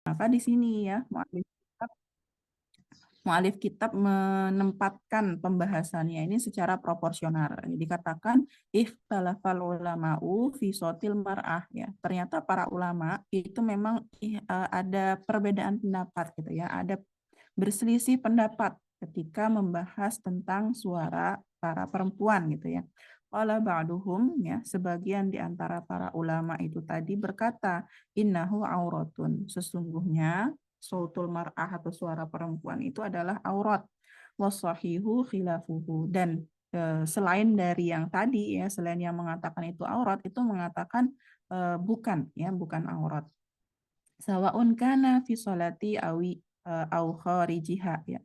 Maka di sini ya mu'alif kitab menempatkan pembahasannya ini secara proporsional. Dikatakan ikhtalafal ulama'u fi sotil mar'ah ya. Ternyata para ulama itu memang ada perbedaan pendapat gitu ya. Ada berselisih pendapat ketika membahas tentang suara para perempuan gitu ya. Qala ba'duhum ya, sebagian di antara para ulama itu tadi berkata, innahu auratun. Sesungguhnya sautul mar'ah atau suara perempuan itu adalah aurat. Wasahihu khilafuhu. Dan selain dari yang tadi ya, selain yang mengatakan itu aurat, itu mengatakan bukan ya, bukan aurat. Sawaun kana fi sholati au kharijiha ya.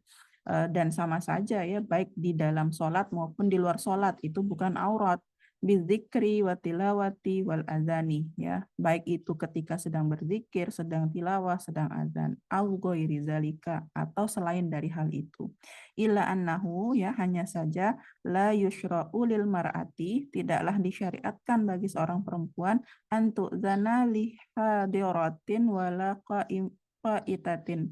Dan sama saja ya, baik di dalam sholat maupun di luar sholat itu bukan aurat. Bizikri wa tilawati wal azani ya, baik itu ketika sedang berzikir, sedang tilawah, sedang azan, au ghairi zalika, atau selain dari hal itu. Illa annahu ya, hanya saja la yushra'u lil mar'ati, tidaklah disyariatkan bagi seorang perempuan antu zana li hadiratin wala qaitatin.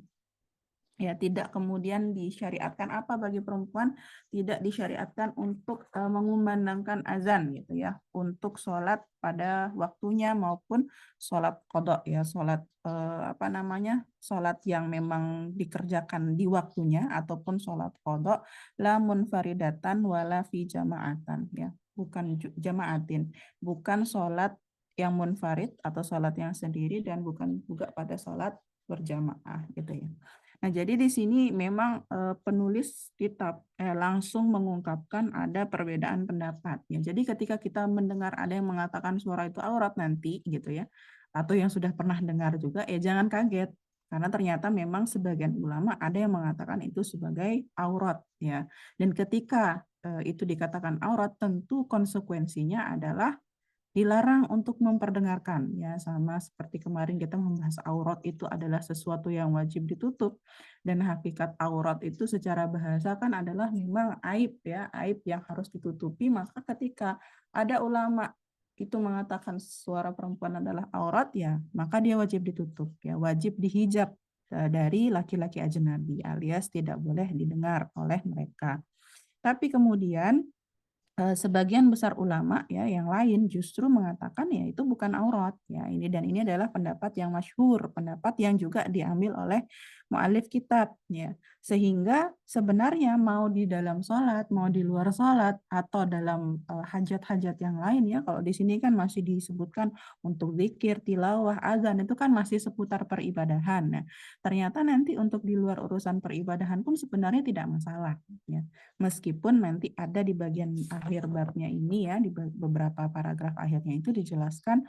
Ya, tidak kemudian disyariatkan apa bagi perempuan, tidak disyariatkan untuk mengumandangkan azan gitu ya, untuk sholat pada waktunya maupun sholat qada ya, sholat apa namanya, sholat yang memang dikerjakan di waktunya ataupun sholat qada, la munfaridatan wala fi jama'atan ya, bukan jama'atin, bukan sholat yang munfarid atau sholat yang sendiri, dan bukan juga pada sholat berjamaah gitu ya. Nah, jadi di sini memang penulis kitab langsung mengungkapkan ada perbedaan pendapat. Ya, jadi ketika kita mendengar ada yang mengatakan suara itu aurat nanti gitu ya, atau yang sudah pernah dengar juga, ya jangan kaget. Karena ternyata memang sebagian ulama ada yang mengatakan itu sebagai aurat ya. Dan ketika itu dikatakan aurat, tentu konsekuensinya adalah dilarang untuk memperdengarkan ya, sama seperti kemarin kita membahas aurat itu adalah sesuatu yang wajib ditutup, dan hakikat aurat itu secara bahasa kan adalah memang aib ya, aib yang harus ditutupi. Maka ketika ada ulama itu mengatakan suara perempuan adalah aurat ya, maka dia wajib ditutup ya, wajib dihijab dari laki-laki ajnabi, alias tidak boleh didengar oleh mereka. Tapi kemudian sebagian besar ulama ya yang lain justru mengatakan ya itu bukan aurat ya, ini, dan ini adalah pendapat yang masyhur, pendapat yang juga diambil oleh muallif kitab ya, sehingga sebenarnya mau di dalam sholat, mau di luar sholat, atau dalam hajat-hajat yang lain ya, kalau di sini kan masih disebutkan untuk zikir, tilawah, azan, itu kan masih seputar peribadahan. Nah, ternyata nanti untuk di luar urusan peribadahan pun sebenarnya tidak masalah ya. Meskipun nanti ada di bagian akhir babnya ini ya, di beberapa paragraf akhirnya itu dijelaskan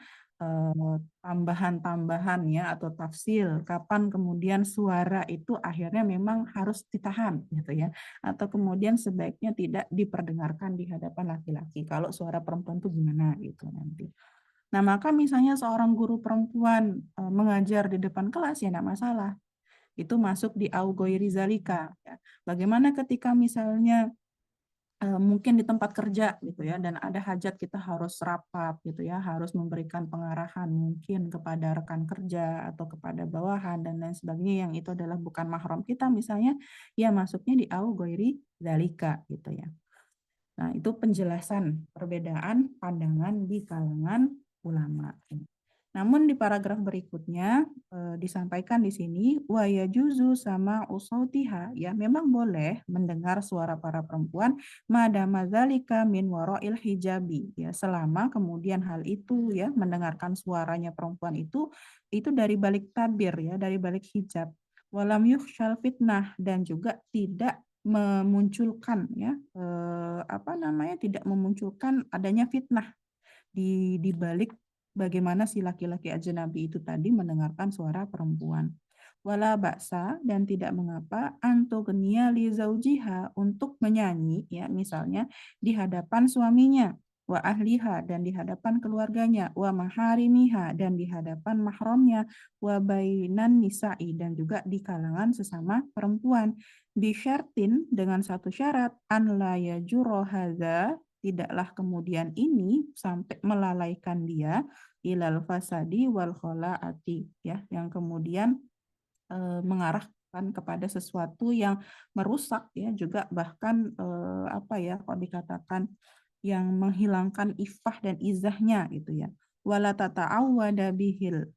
tambahan-tambahan ya, atau tafsir kapan kemudian suara itu akhirnya memang harus ditahan gitu ya, atau kemudian sebaiknya tidak diperdengarkan di hadapan laki-laki. Kalau suara perempuan itu gimana gitu nanti. Nah, maka misalnya seorang guru perempuan mengajar di depan kelas ya enggak masalah. Itu masuk di augoiri zalika ya. Bagaimana ketika misalnya mungkin di tempat kerja gitu ya, dan ada hajat kita harus rapat gitu ya, harus memberikan pengarahan mungkin kepada rekan kerja atau kepada bawahan dan lain sebagainya, yang itu adalah bukan mahram kita misalnya, ya masuknya di au ghairi dzalika gitu ya. Nah, itu penjelasan perbedaan pandangan di kalangan ulama. Namun di paragraf berikutnya disampaikan di sini wa yajuzu sama usautiha ya, memang boleh mendengar suara para perempuan madama dzalika min warail hijabi ya, selama kemudian hal itu ya, mendengarkan suaranya perempuan itu dari balik tabir ya, dari balik hijab. Walam yukhshal fitnah, dan juga tidak memunculkan ya apa namanya, tidak memunculkan adanya fitnah di balik bagaimana si laki-laki ajnabi itu tadi mendengarkan suara perempuan. Wala baksa, dan tidak mengapa antogenia li zaujiha, untuk menyanyi ya, misalnya di hadapan suaminya, wa ahliha, dan di hadapan keluarganya, wa maharimiha, dan di hadapan mahramnya, wa bainan nisa'i, dan juga di kalangan sesama perempuan, bisyartin, dengan satu syarat, an la yajuro hadza, tidaklah kemudian ini sampai melalaikan dia ilal fasadi wal kholaati ya, yang kemudian mengarahkan kepada sesuatu yang merusak ya, juga bahkan apa ya, kalau dikatakan yang menghilangkan ifah dan izahnya gitu ya. Wala tata'awwada bihil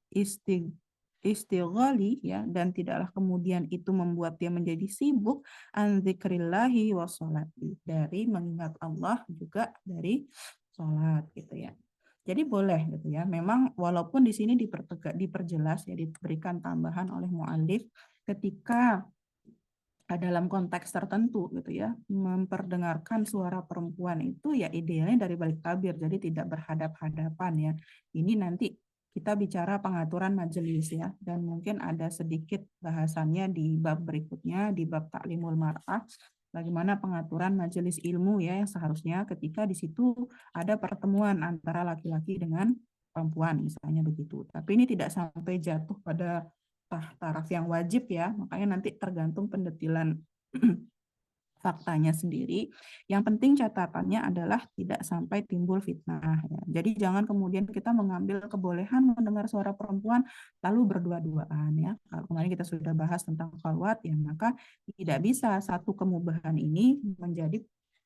istighali ya, dan tidaklah kemudian itu membuat dia menjadi sibuk an dzikrillahi wa sholati, dari mengingat Allah juga dari sholat gitu ya. Jadi boleh gitu ya. Memang walaupun di sini diperjelas ya, diberikan tambahan oleh muallif ketika dalam konteks tertentu gitu ya, memperdengarkan suara perempuan itu ya idealnya dari balik tabir, jadi tidak berhadap-hadapan ya. Ini nanti kita bicara pengaturan majelis ya, dan mungkin ada sedikit bahasannya di bab berikutnya, di bab Ta'limul Mar'ah, bagaimana pengaturan majelis ilmu ya, yang seharusnya ketika di situ ada pertemuan antara laki-laki dengan perempuan misalnya begitu. Tapi ini tidak sampai jatuh pada taraf yang wajib ya, makanya nanti tergantung pendetilan faktanya sendiri. Yang penting catatannya adalah tidak sampai timbul fitnah ya. Jadi jangan kemudian kita mengambil kebolehan mendengar suara perempuan lalu berdua-duaan ya. Kalau kemarin kita sudah bahas tentang khalwat ya, maka tidak bisa satu kemubahan ini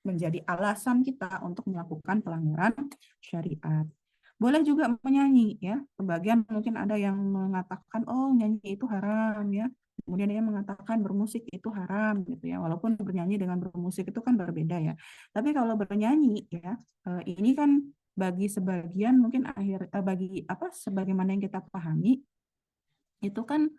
menjadi alasan kita untuk melakukan pelanggaran syariat. Boleh juga menyanyi ya. Sebagian mungkin ada yang mengatakan oh nyanyi itu haram ya. Kemudian dia mengatakan bermusik itu haram gitu ya. Walaupun bernyanyi dengan bermusik itu kan berbeda ya. Tapi kalau bernyanyi ya, ini kan bagi sebagian mungkin bagi apa sebagaimana yang kita pahami itu kan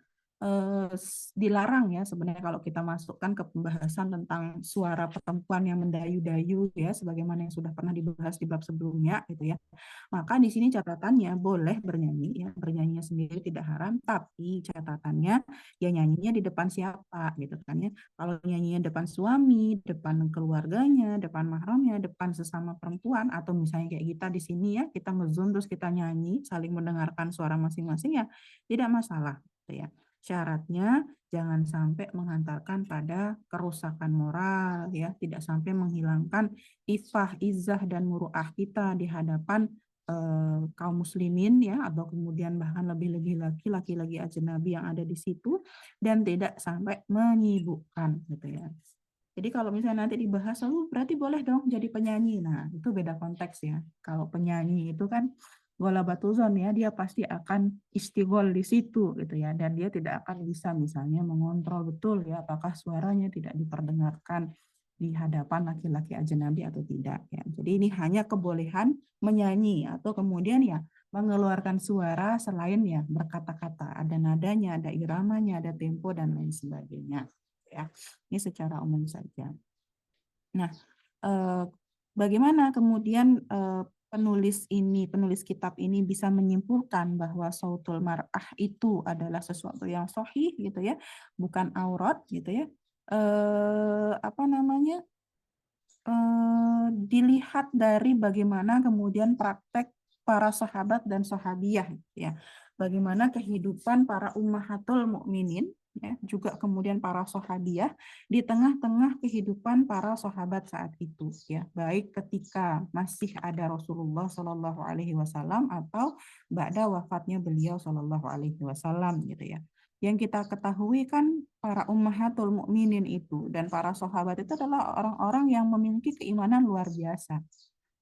dilarang ya sebenarnya kalau kita masukkan ke pembahasan tentang suara perempuan yang mendayu-dayu ya, sebagaimana yang sudah pernah dibahas di bab sebelumnya gitu ya. Maka di sini catatannya boleh bernyanyi ya, bernyanyinya sendiri tidak haram, tapi catatannya ya nyanyinya di depan siapa gitu kan ya. Kalau nyanyinya depan suami, depan keluarganya, depan mahramnya, depan sesama perempuan, atau misalnya kayak kita di sini ya, kita nge-zoom terus kita nyanyi saling mendengarkan suara masing-masing ya tidak masalah gitu ya. Syaratnya jangan sampai menghantarkan pada kerusakan moral ya, tidak sampai menghilangkan ifah, izah dan muruah kita di hadapan kaum muslimin ya, atau kemudian bahkan lebih-lebih laki-laki ajnabi yang ada di situ, dan tidak sampai menyibukkan gitu ya. Jadi kalau misalnya nanti dibahas, berarti boleh dong jadi penyanyi. Nah, itu beda konteks ya. Kalau penyanyi itu kan golabatuzon ya, dia pasti akan istighol di situ gitu ya, dan dia tidak akan bisa misalnya mengontrol betul ya apakah suaranya tidak diperdengarkan di hadapan laki-laki ajnabi atau tidak ya. Jadi ini hanya kebolehan menyanyi atau kemudian ya mengeluarkan suara selain ya berkata-kata, ada nadanya, ada iramanya, ada tempo dan lain sebagainya ya. Ini secara umum saja. Nah, bagaimana kemudian penulis kitab ini bisa menyimpulkan bahwa sautul mar'ah itu adalah sesuatu yang sahih gitu ya, bukan aurat gitu ya. Apa namanya? Dilihat dari bagaimana kemudian praktek para sahabat dan sahabiyah ya. Bagaimana kehidupan para ummahatul mukminin ya, juga kemudian para sahabiyah di tengah-tengah kehidupan para sahabat saat itu ya, baik ketika masih ada Rasulullah Shallallahu alaihi wasallam atau ba'da wafatnya beliau Shallallahu alaihi wasallam gitu ya. Yang kita ketahui kan para ummahatul mukminin itu dan para sahabat itu adalah orang-orang yang memiliki keimanan luar biasa.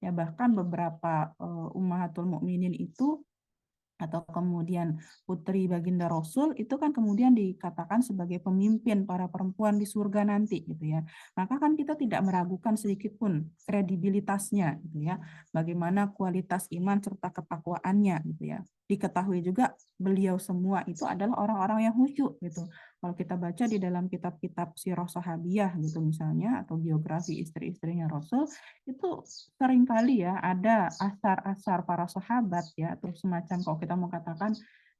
Ya bahkan beberapa ummahatul mukminin itu atau kemudian putri baginda Rasul itu kan kemudian dikatakan sebagai pemimpin para perempuan di surga nanti gitu ya. Maka kan kita tidak meragukan sedikit pun kredibilitasnya gitu ya. Bagaimana kualitas iman serta ketakwaannya gitu ya. Diketahui juga beliau semua itu adalah orang-orang yang khusyuk gitu. Kalau kita baca di dalam kitab-kitab sirah sahabiyah gitu misalnya atau biografi istri-istrinya Rasul, itu seringkali ya ada asar-asar para sahabat ya, atau semacam kalau kita mau katakan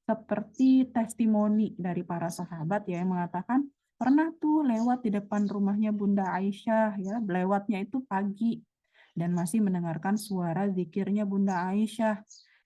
seperti testimoni dari para sahabat ya, yang mengatakan pernah tuh lewat di depan rumahnya Bunda Aisyah ya, lewatnya itu pagi dan masih mendengarkan suara zikirnya Bunda Aisyah.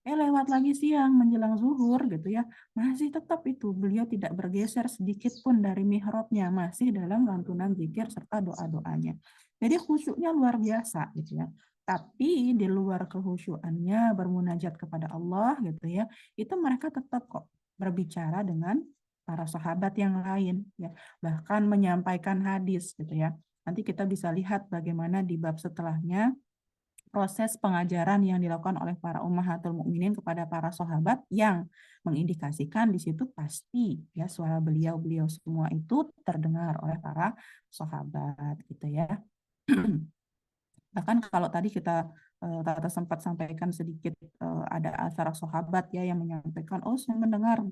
Lewat lagi siang menjelang zuhur gitu ya, masih tetap itu beliau tidak bergeser sedikit pun dari mihrabnya, masih dalam lantunan zikir serta doa-doanya. Jadi khusyuknya luar biasa gitu ya. Tapi di luar kehusyuannya bermunajat kepada Allah gitu ya, itu mereka tetap kok berbicara dengan para sahabat yang lain ya, bahkan menyampaikan hadis gitu ya. Nanti kita bisa lihat bagaimana di bab setelahnya proses pengajaran yang dilakukan oleh para ummahatul mukminin kepada para sahabat yang mengindikasikan di situ pasti ya suara beliau-beliau semua itu terdengar oleh para sahabat gitu ya. Bahkan kalau tadi kita Tata sempat sampaikan sedikit ada asar sahabat ya yang menyampaikan, oh saya mendengar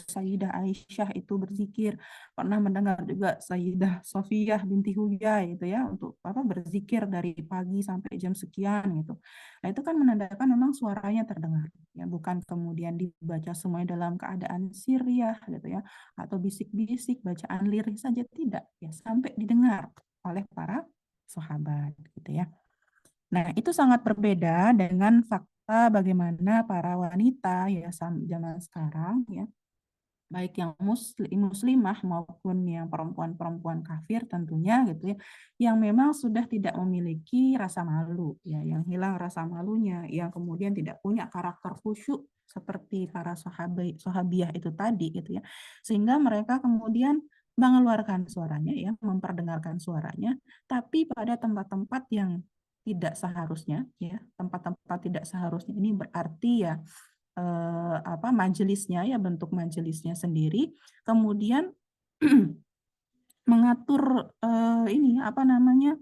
Sayyidah Aisyah itu berzikir, pernah mendengar juga Sayyidah Sofiyah binti Huyai itu ya untuk apa berzikir dari pagi sampai jam sekian gitu. Nah itu kan menandakan memang suaranya terdengar ya, bukan kemudian dibaca semuanya dalam keadaan sirriyah gitu ya atau bisik-bisik bacaan lirik saja, tidak ya, sampai didengar oleh para sahabat gitu ya. Nah, itu sangat berbeda dengan fakta bagaimana para wanita ya zaman sekarang ya, baik yang muslimah maupun yang perempuan-perempuan kafir tentunya gitu ya, yang memang sudah tidak memiliki rasa malu ya, yang hilang rasa malunya, yang kemudian tidak punya karakter khusyuk seperti para sahabiah itu tadi gitu ya, sehingga mereka kemudian mengeluarkan suaranya ya, memperdengarkan suaranya, tapi pada tempat-tempat yang tidak seharusnya ya, tempat-tempat tidak seharusnya ini berarti ya apa majelisnya ya, bentuk majelisnya sendiri, kemudian mengatur ini apa namanya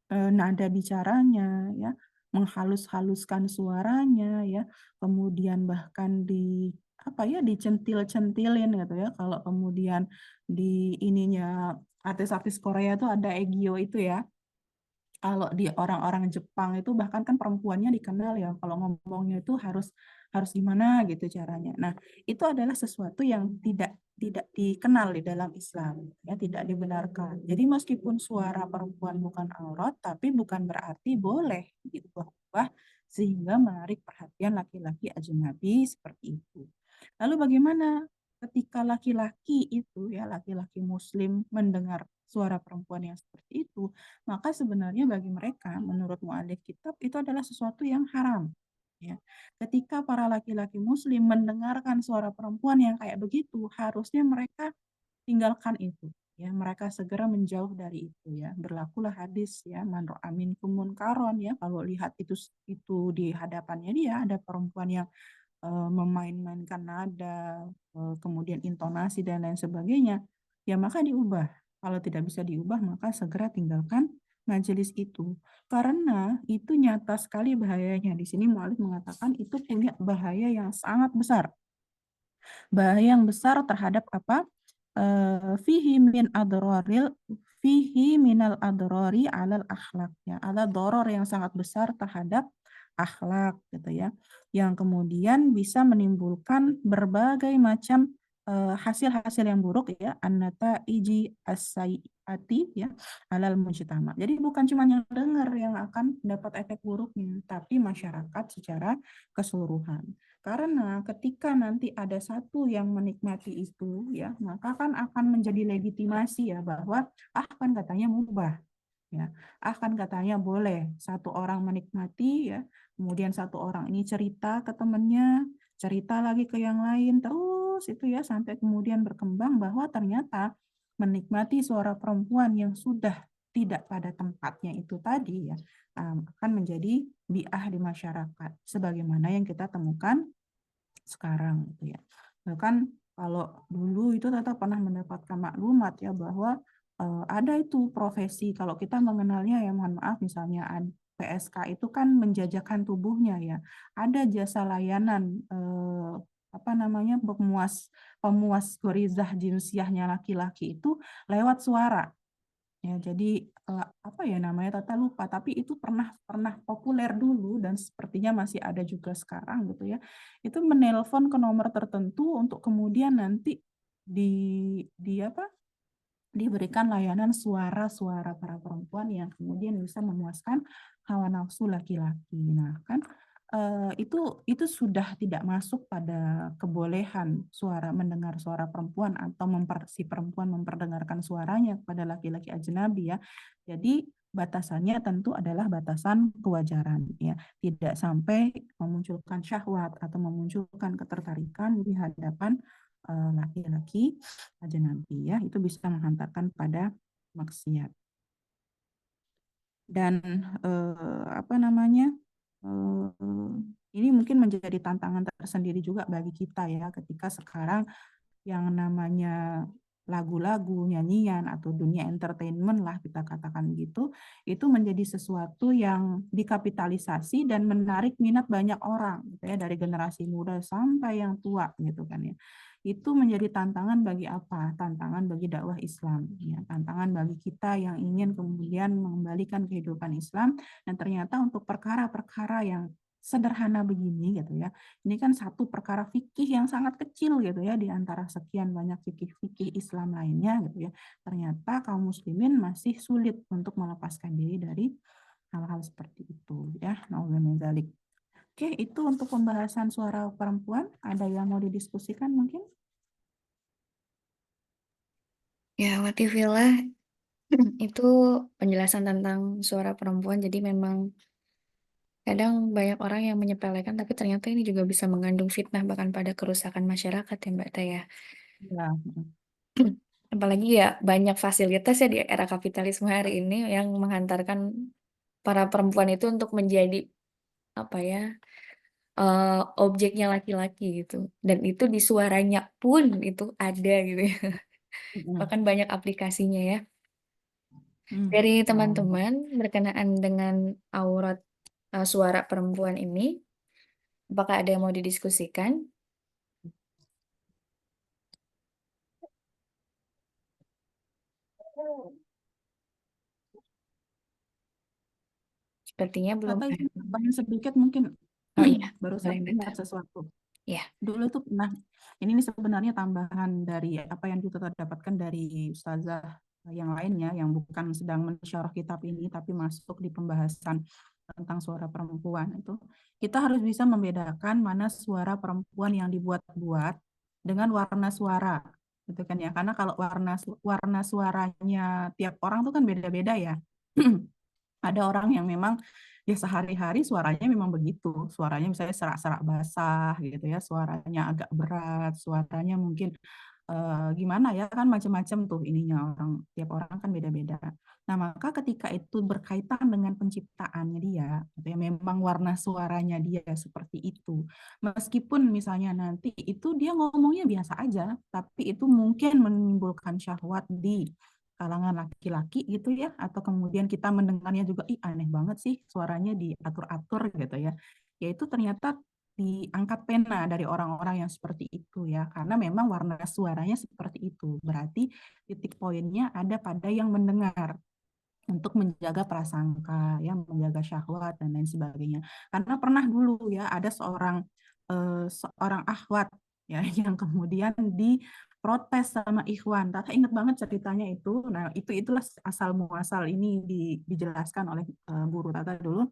nada bicaranya ya, menghalus-haluskan suaranya ya, kemudian bahkan di apa ya dicentil-centilin gitu ya, kalau kemudian di ininya artis-artis Korea itu ada Egyo itu ya, kalau di orang-orang Jepang itu bahkan kan perempuannya dikenal ya kalau ngomongnya itu harus harus gimana gitu caranya. Nah, itu adalah sesuatu yang tidak dikenal di dalam Islam ya, tidak dibenarkan. Jadi meskipun suara perempuan bukan aurat, tapi bukan berarti boleh diubah-ubah sehingga menarik perhatian laki-laki ajnabi seperti itu. Lalu bagaimana ketika laki-laki itu ya, laki-laki muslim mendengar suara perempuan yang seperti itu, maka sebenarnya bagi mereka menurut mu'alif kitab itu adalah sesuatu yang haram ya. Ketika para laki-laki muslim mendengarkan suara perempuan yang kayak begitu, harusnya mereka tinggalkan itu ya, mereka segera menjauh dari itu ya. Berlakulah hadis ya, man ra'a minkum munkaron ya, kalau lihat itu di hadapannya dia ada perempuan yang memain-mainkan nada, kemudian intonasi dan lain sebagainya, ya maka diubah. Kalau tidak bisa diubah, maka segera tinggalkan majelis itu. Karena itu nyata sekali bahayanya. Di sini mu'alif mengatakan itu punya bahaya yang sangat besar. Bahaya yang besar terhadap apa? Fihi min adroril fihi minal adrori alal akhlak ya, ada doror yang sangat besar terhadap akhlak gitu ya, yang kemudian bisa menimbulkan berbagai macam hasil-hasil yang buruk ya, annata iji asaiati ya alal mujtama. Jadi bukan cuma yang dengar yang akan dapat efek buruknya, tapi masyarakat secara keseluruhan. Karena ketika nanti ada satu yang menikmati itu, ya, maka kan akan menjadi legitimasi ya bahwa kan katanya mubah, ya, kan katanya boleh satu orang menikmati, ya, kemudian satu orang ini cerita ke temannya, cerita lagi ke yang lain, terus itu ya sampai kemudian berkembang bahwa ternyata menikmati suara perempuan yang sudah tidak pada tempatnya itu tadi ya akan menjadi bi'ah di masyarakat sebagaimana yang kita temukan sekarang gitu ya. Bahkan kalau dulu itu Tata pernah mendapatkan maklumat ya bahwa ada itu profesi kalau kita mengenalnya ya, mohon maaf, misalnya PSK itu kan menjajakan tubuhnya ya. Ada jasa layanan apa namanya pemuas pemuas gorizah jinsiahnya laki-laki itu lewat suara. Ya, jadi apa ya namanya Tata lupa, tapi itu pernah pernah populer dulu dan sepertinya masih ada juga sekarang gitu ya. Itu menelpon ke nomor tertentu untuk kemudian nanti di apa? Diberikan layanan suara-suara para perempuan yang kemudian bisa memuaskan hawa nafsu laki-laki. Nah, kan itu sudah tidak masuk pada kebolehan suara mendengar suara perempuan atau si perempuan memperdengarkan suaranya kepada laki-laki ajnabi ya. Jadi batasannya tentu adalah batasan kewajaran ya, tidak sampai memunculkan syahwat atau memunculkan ketertarikan di hadapan laki-laki ajnabi ya, itu bisa menghantarkan pada maksiat. Dan apa namanya, ini mungkin menjadi tantangan tersendiri juga bagi kita ya, ketika sekarang yang namanya lagu-lagu, nyanyian, atau dunia entertainment lah kita katakan gitu, itu menjadi sesuatu yang dikapitalisasi dan menarik minat banyak orang gitu ya, dari generasi muda sampai yang tua gitu kan ya. Itu menjadi tantangan bagi apa? Tantangan bagi dakwah Islam ya, tantangan bagi kita yang ingin kemudian mengembalikan kehidupan Islam, dan ternyata untuk perkara-perkara yang sederhana begini gitu ya, ini kan satu perkara fikih yang sangat kecil gitu ya, di antara sekian banyak fikih-fikih Islam lainnya gitu ya. Ternyata kaum muslimin masih sulit untuk melepaskan diri dari hal-hal seperti itu ya. Nauzubillah. Oke, itu untuk pembahasan suara perempuan. Ada yang mau didiskusikan mungkin? Ya, watifillah itu penjelasan tentang suara perempuan. Jadi memang kadang banyak orang yang menyepelekan, tapi ternyata ini juga bisa mengandung fitnah bahkan pada kerusakan masyarakat ya Mbak Taya. Ya. Apalagi ya banyak fasilitas ya di era kapitalisme hari ini yang menghantarkan para perempuan itu untuk menjadi apa ya, objeknya laki-laki gitu. Dan itu di suaranya pun itu ada gitu ya. Bahkan banyak aplikasinya ya. Dari Oh. teman-teman berkenaan dengan aurat suara perempuan ini, apakah ada yang mau didiskusikan? Sepertinya belum Kata izin ada. tambahin sedikit mungkin. Oh iya, Barusan boleh Mbak. ingat sesuatu. Ya, Dulu tuh pernah, ini sebenarnya tambahan dari apa yang kita dapatkan dari ustazah yang lainnya, yang bukan sedang mensyarah kitab ini, tapi masuk di pembahasan tentang suara perempuan itu. Kita harus bisa membedakan mana suara perempuan yang dibuat-buat dengan warna suara. Gitu kan ya. Karena kalau warna suaranya tiap orang tuh kan beda-beda ya. Ada orang yang memang ya sehari-hari suaranya memang begitu, suaranya misalnya serak-serak basah gitu ya, suaranya agak berat, suaranya mungkin gimana ya, kan macam-macam tuh ininya, tiap orang kan beda-beda. Nah, maka ketika itu berkaitan dengan penciptaannya dia, gitu ya, memang warna suaranya dia seperti itu. Meskipun misalnya nanti itu dia ngomongnya biasa aja, tapi itu mungkin menimbulkan syahwat di kalangan laki-laki gitu ya, atau kemudian kita mendengarnya juga, ih aneh banget sih suaranya diatur-atur gitu ya. Yaitu ternyata diangkat pena dari orang-orang yang seperti itu ya, karena memang warna suaranya seperti itu. Berarti titik poinnya ada pada yang mendengar untuk menjaga prasangka, ya, menjaga syahwat dan lain sebagainya. Karena pernah dulu ya ada seorang akhwat ya yang kemudian diprotes sama ikhwan. Tata ingat banget ceritanya itu. Nah, itulah asal muasal ini dijelaskan oleh guru Tata dulu.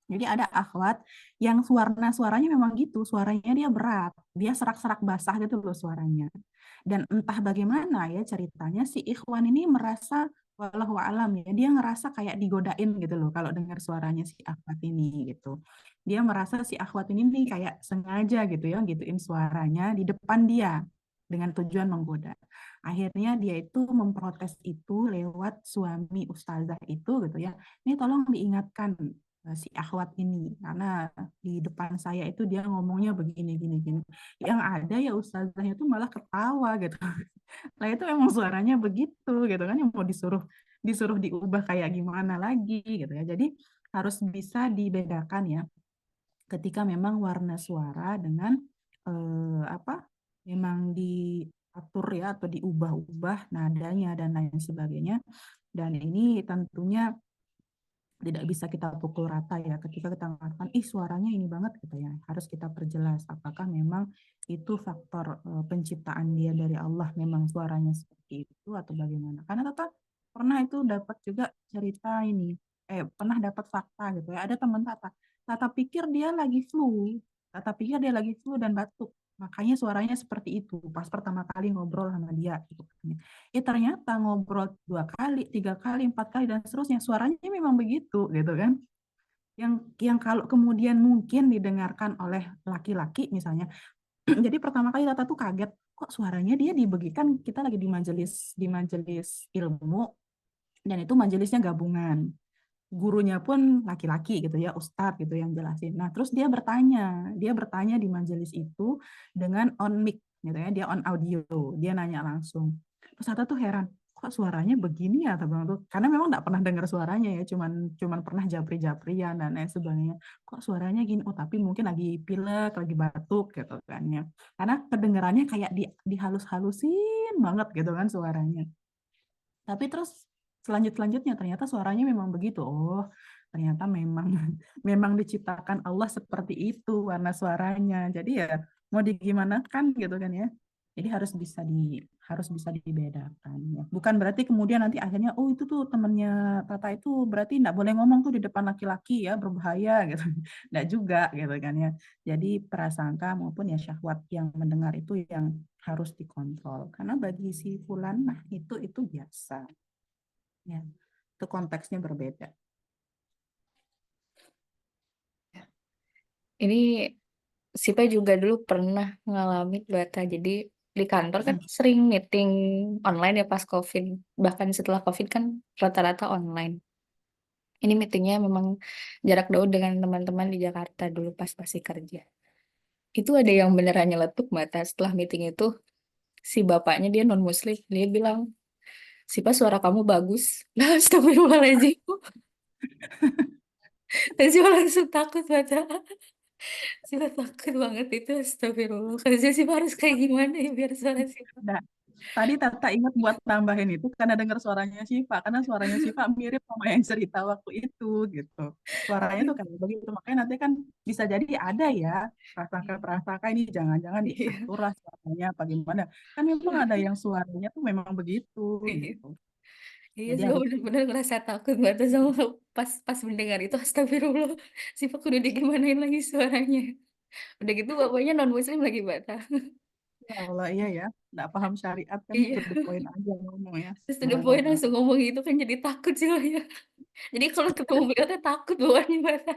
Jadi ada akhwat yang suaranya memang gitu, suaranya dia berat, dia serak-serak basah gitu loh suaranya. Dan entah bagaimana ya ceritanya, si ikhwan ini merasa, walau alam ya, dia ngerasa kayak digodain gitu loh kalau dengar suaranya si akhwat ini gitu. Dia merasa si akhwat ini nih kayak sengaja gitu ya, gituin suaranya di depan dia dengan tujuan menggoda. Akhirnya dia itu memprotes itu lewat suami ustazah itu gitu ya. Ini tolong diingatkan si akhwat ini, karena di depan saya itu dia ngomongnya begini gini gini, yang ada ya ustazahnya itu malah ketawa gitu. Lah itu memang suaranya begitu gitu kan, yang mau disuruh disuruh diubah kayak gimana lagi gitu ya. Jadi harus bisa dibedakan ya, ketika memang warna suara dengan apa, memang diatur ya atau diubah-ubah nadanya dan lain sebagainya. Dan ini tentunya tidak bisa kita pukul rata ya, ketika kita mengatakan ih suaranya ini banget gitu ya, harus kita perjelas apakah memang itu faktor penciptaan dia dari Allah, memang suaranya seperti itu atau bagaimana. Karena Tata pernah itu dapat juga cerita ini, pernah dapat fakta gitu ya, ada teman Tata, Tata pikir dia lagi flu, Tata pikir dia lagi flu dan batuk, makanya suaranya seperti itu pas pertama kali ngobrol sama dia gitu. Ternyata ngobrol 2 kali, 3 kali, 4 kali dan seterusnya suaranya memang begitu gitu kan. Yang kalau kemudian mungkin didengarkan oleh laki-laki misalnya, jadi pertama kali Tata tuh kaget, kok suaranya dia dibagikan, kita lagi di majelis ilmu, dan itu majelisnya gabungan, gurunya pun laki-laki gitu ya, ustadz gitu yang jelasin. Nah, terus dia bertanya di majelis itu dengan on mic gitu ya, dia on audio, dia nanya langsung. Terus Hatta tuh heran, kok suaranya begini ya, teman tuh, karena memang nggak pernah dengar suaranya ya, cuman pernah japri-japrian dan lain sebagainya. Kok suaranya gini? Oh, tapi mungkin lagi pilek, lagi batuk gitu kan ya. Karena kedengarannya kayak dihalus-halusin banget gitu kan suaranya. Tapi terus selanjutnya ternyata suaranya memang begitu. Oh, ternyata memang memang diciptakan Allah seperti itu warna suaranya. Jadi ya mau digimanakan gitu kan ya. Jadi harus bisa dibedakan ya. Bukan berarti kemudian nanti akhirnya oh itu tuh temennya Tata itu berarti nggak boleh ngomong tuh di depan laki-laki ya, berbahaya gitu. Nggak juga gitu kan ya. Jadi prasangka maupun ya syahwat yang mendengar itu yang harus dikontrol. Karena bagi si fulan nah itu biasa ya. Itu konteksnya berbeda. Ini Sipa juga dulu pernah ngalamin Bata. Jadi di kantor kan sering meeting online ya pas COVID. Bahkan setelah COVID kan rata-rata online. Ini meetingnya memang jarak jauh dengan teman-teman di Jakarta dulu pas masih kerja. Itu ada yang beneran nyeletuk Bata. Setelah meeting itu si bapaknya dia non muslim. Dia bilang, Sipa suara kamu bagus. Nah, astagfirullahaladzim. Dan Sipa langsung takut Bata. Sipa takut banget itu. Astagfirullah. Kerja Sipa harus kayak gimana ya biar suara Sipa. Nah, tadi Tata ingat buat tambahin itu karena dengar suaranya Syifa, karena suaranya Syifa mirip sama yang cerita waktu itu gitu. Suaranya tuh kayak begitu, makanya nanti kan bisa jadi ada ya prasangka-prasangka ini jangan-jangan Iya. diatur lah suaranya apa gimana. Kan memang ada yang suaranya tuh memang begitu Iya. gitu. Iya Jadi sih, gue harus bener-bener ngerasa takut banget sama pas mendengar itu. Astagfirullah, si Pak udah digimanain lagi suaranya. Udah gitu bapaknya non muslim lagi Bata. ya Allah iya ya, nggak paham syariat kan Iya, to the point aja ngomong ya. terus udah poin Subhanallah. langsung ngomong gitu kan jadi takut sih lah ya. Jadi kalau ketemu beliau tuh takut bawaannya Bata.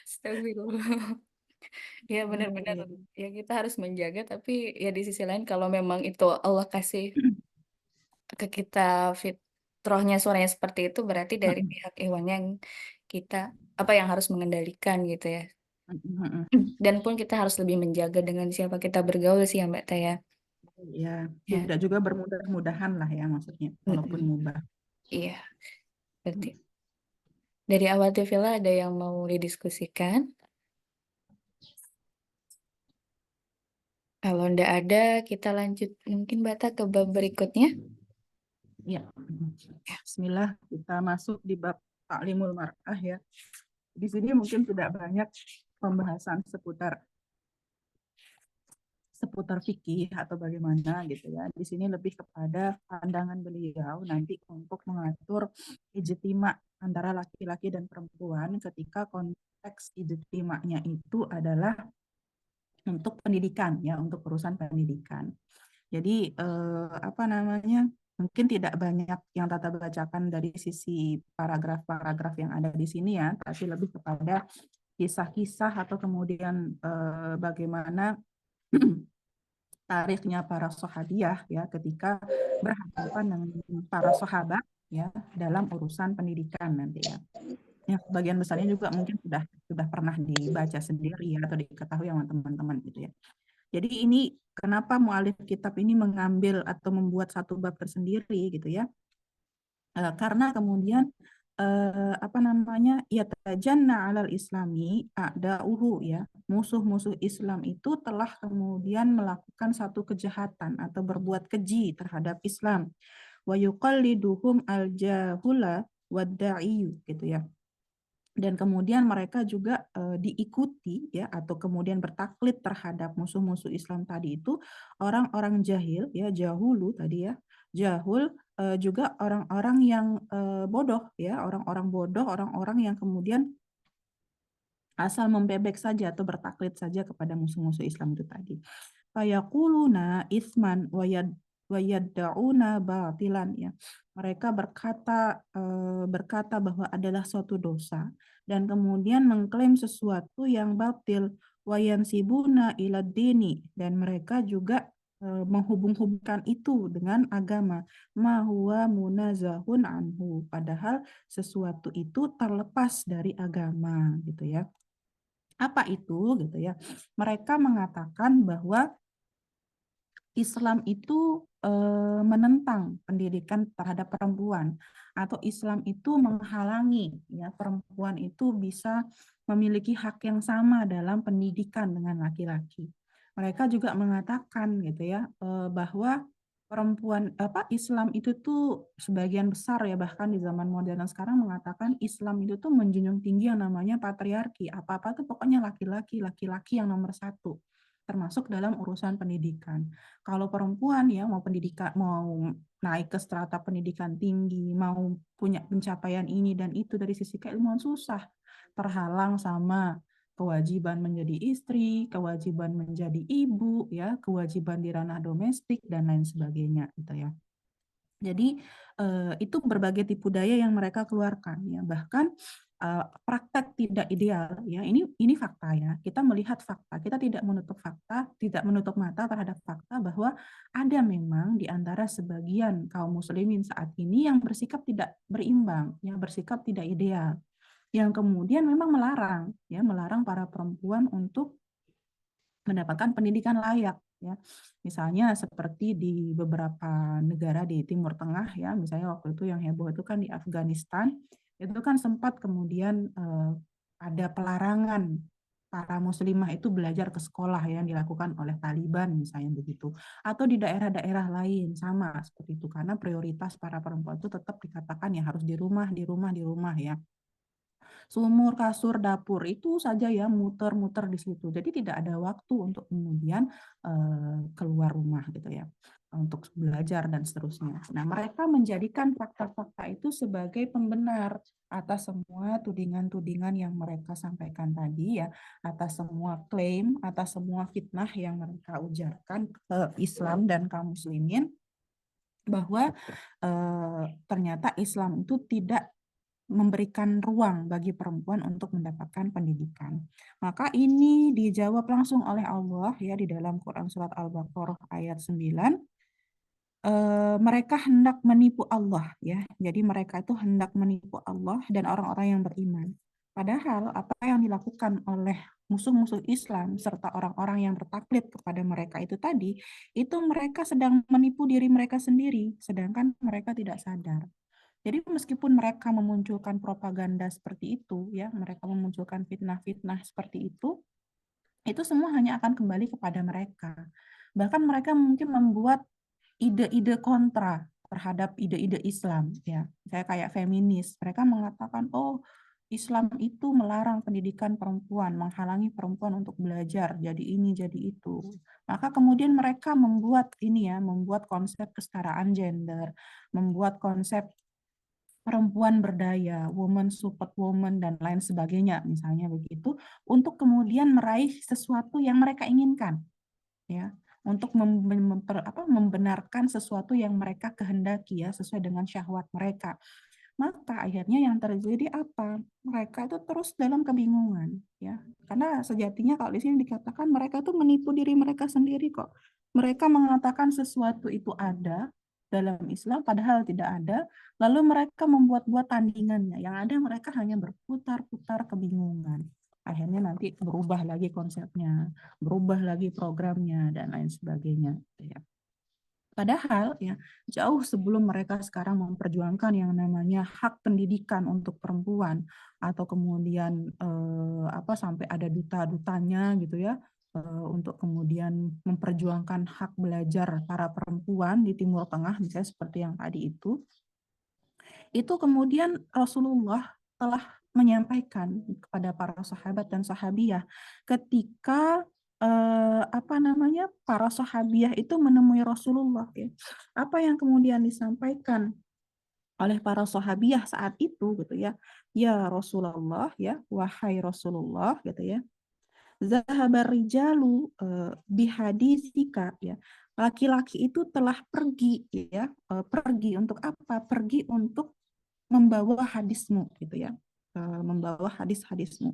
Astagfirullah. Ya benar-benar Iya. ya kita harus menjaga tapi ya di sisi lain kalau memang itu Allah kasih ke kita fitrahnya suaranya seperti itu berarti dari pihak hewan yang kita apa yang harus mengendalikan gitu ya. Dan pun kita harus lebih menjaga dengan siapa kita bergaul sih ya Mbak Taya. Ya, Ya. tidak juga bermudah-mudahan lah ya maksudnya, walaupun Mm-mm. mubah. Iya, berarti dari awal Villa ada yang mau didiskusikan? Kalau ndak ada, kita lanjut mungkin Bata ke bab berikutnya. Ya, Bismillah kita masuk di bab Ta'limul Mar'ah ya. Di sini mungkin tidak banyak pembahasan seputar seputar fikih atau bagaimana gitu ya. Di sini lebih kepada pandangan beliau nanti untuk mengatur ijtima antara laki-laki dan perempuan ketika konteks ijtimanya itu adalah untuk pendidikan ya, untuk urusan pendidikan. Jadi apa namanya? Mungkin tidak banyak yang Tata bacakan dari sisi paragraf-paragraf yang ada di sini ya, tapi lebih kepada kisah-kisah atau kemudian bagaimana tarikhnya para sahabiah ya ketika berhadapan dengan para sahabat ya dalam urusan pendidikan nanti ya. Ya, sebagian besarnya juga mungkin sudah pernah dibaca sendiri ya, atau diketahui sama teman-teman gitu ya. Jadi ini kenapa mualif kitab ini mengambil atau membuat satu bab tersendiri gitu ya? Karena kemudian apa namanya ya tajanna alal islami a'da'uhu ya musuh-musuh Islam itu telah kemudian melakukan satu kejahatan atau berbuat keji terhadap Islam wa yuqalliduhum al-jahula wad-da'iyu gitu ya, dan kemudian mereka juga diikuti ya atau kemudian bertaklid terhadap musuh-musuh Islam tadi itu orang-orang jahil ya, jahulu tadi ya, jahul, juga orang-orang yang bodoh ya, orang-orang bodoh, orang-orang yang kemudian asal membebek saja atau bertaklid saja kepada musuh-musuh Islam itu tadi. Fayaquluna isman wa yadda'una batilan ya. Mereka berkata bahwa adalah suatu dosa dan kemudian mengklaim sesuatu yang batil wayansibuna ila dini, dan mereka juga menghubung-hubungkan itu dengan agama, ma huwa munazahun anhu, padahal sesuatu itu terlepas dari agama gitu ya. Apa itu gitu ya? Mereka mengatakan bahwa Islam itu menentang pendidikan terhadap perempuan, atau Islam itu menghalangi ya perempuan itu bisa memiliki hak yang sama dalam pendidikan dengan laki-laki. Mereka juga mengatakan gitu ya bahwa perempuan Islam itu tuh sebagian besar ya, bahkan di zaman modern sekarang mengatakan Islam itu tuh menjunjung tinggi yang namanya patriarki. Apa-apa tuh pokoknya laki-laki, laki-laki yang nomor satu, termasuk dalam urusan pendidikan. Kalau perempuan ya mau pendidikan, mau naik ke strata pendidikan tinggi, mau punya pencapaian ini dan itu dari sisi keilmuan susah, terhalang sama kewajiban menjadi istri, kewajiban menjadi ibu, ya, kewajiban di ranah domestik dan lain sebagainya, gitu ya. Jadi itu berbagai tipu daya yang mereka keluarkan ya, bahkan praktek tidak ideal ya. Ini fakta ya. Kita melihat fakta, kita tidak menutup fakta, tidak menutup mata terhadap fakta bahwa ada memang di antara sebagian kaum muslimin saat ini yang bersikap tidak berimbang, yang bersikap tidak ideal, yang kemudian memang melarang para perempuan untuk mendapatkan pendidikan layak ya. Misalnya seperti di beberapa negara di Timur Tengah ya, misalnya waktu itu yang heboh itu kan di Afghanistan, itu kan sempat kemudian ada pelarangan para muslimah itu belajar ke sekolah yang dilakukan oleh Taliban misalnya begitu, atau di daerah-daerah lain sama seperti itu, karena prioritas para perempuan itu tetap dikatakan ya harus di rumah, di rumah, di rumah ya. Sumur, kasur, dapur itu saja ya, muter-muter di situ. Jadi tidak ada waktu untuk kemudian keluar rumah gitu ya, untuk belajar dan seterusnya. Nah, mereka menjadikan fakta-fakta itu sebagai pembenar atas semua tudingan-tudingan yang mereka sampaikan tadi ya, atas semua klaim, atas semua fitnah yang mereka ujarkan ke Islam dan kaum muslimin, bahwa ternyata Islam itu tidak memberikan ruang bagi perempuan untuk mendapatkan pendidikan. Maka ini dijawab langsung oleh Allah ya di dalam Quran surat Al-Baqarah ayat 9. Mereka hendak menipu Allah ya. Jadi mereka itu hendak menipu Allah dan orang-orang yang beriman. Padahal apa yang dilakukan oleh musuh-musuh Islam serta orang-orang yang bertaklid kepada mereka itu tadi, itu mereka sedang menipu diri mereka sendiri, sedangkan mereka tidak sadar. Jadi meskipun mereka memunculkan propaganda seperti itu, ya, mereka memunculkan fitnah-fitnah seperti itu semua hanya akan kembali kepada mereka. Bahkan mereka mungkin membuat ide-ide kontra terhadap ide-ide Islam, ya. Kayak feminis, mereka mengatakan, oh, Islam itu melarang pendidikan perempuan, menghalangi perempuan untuk belajar, jadi ini, jadi itu. Maka kemudian mereka membuat ini ya, membuat konsep kesetaraan gender, membuat konsep perempuan berdaya, woman support woman, dan lain sebagainya, misalnya begitu, untuk kemudian meraih sesuatu yang mereka inginkan, ya, untuk membenarkan sesuatu yang mereka kehendaki, ya, sesuai dengan syahwat mereka. Maka akhirnya yang terjadi apa? Mereka itu terus dalam kebingungan, ya, karena sejatinya kalau di sini dikatakan mereka itu menipu diri mereka sendiri kok. Mereka mengatakan sesuatu itu ada dalam Islam, padahal tidak ada. Lalu mereka membuat-buat tandingannya. Yang ada mereka hanya berputar-putar kebingungan. Akhirnya nanti berubah lagi konsepnya, berubah lagi programnya, dan lain sebagainya. Ya. Padahal ya jauh sebelum mereka sekarang memperjuangkan yang namanya hak pendidikan untuk perempuan, atau kemudian sampai ada duta-dutanya gitu ya, untuk kemudian memperjuangkan hak belajar para perempuan di Timur Tengah misalnya seperti yang tadi itu kemudian Rasulullah telah menyampaikan kepada para sahabat dan sahabiah ketika para sahabiah itu menemui Rasulullah ya. Apa yang kemudian disampaikan oleh para sahabiah saat itu gitu ya. Ya Rasulullah ya, wahai Rasulullah gitu ya. Zahabar rijalu bihadisika ya. Laki-laki itu telah pergi ya, pergi untuk apa? Pergi untuk membawa hadismu gitu ya, membawa hadis-hadismu.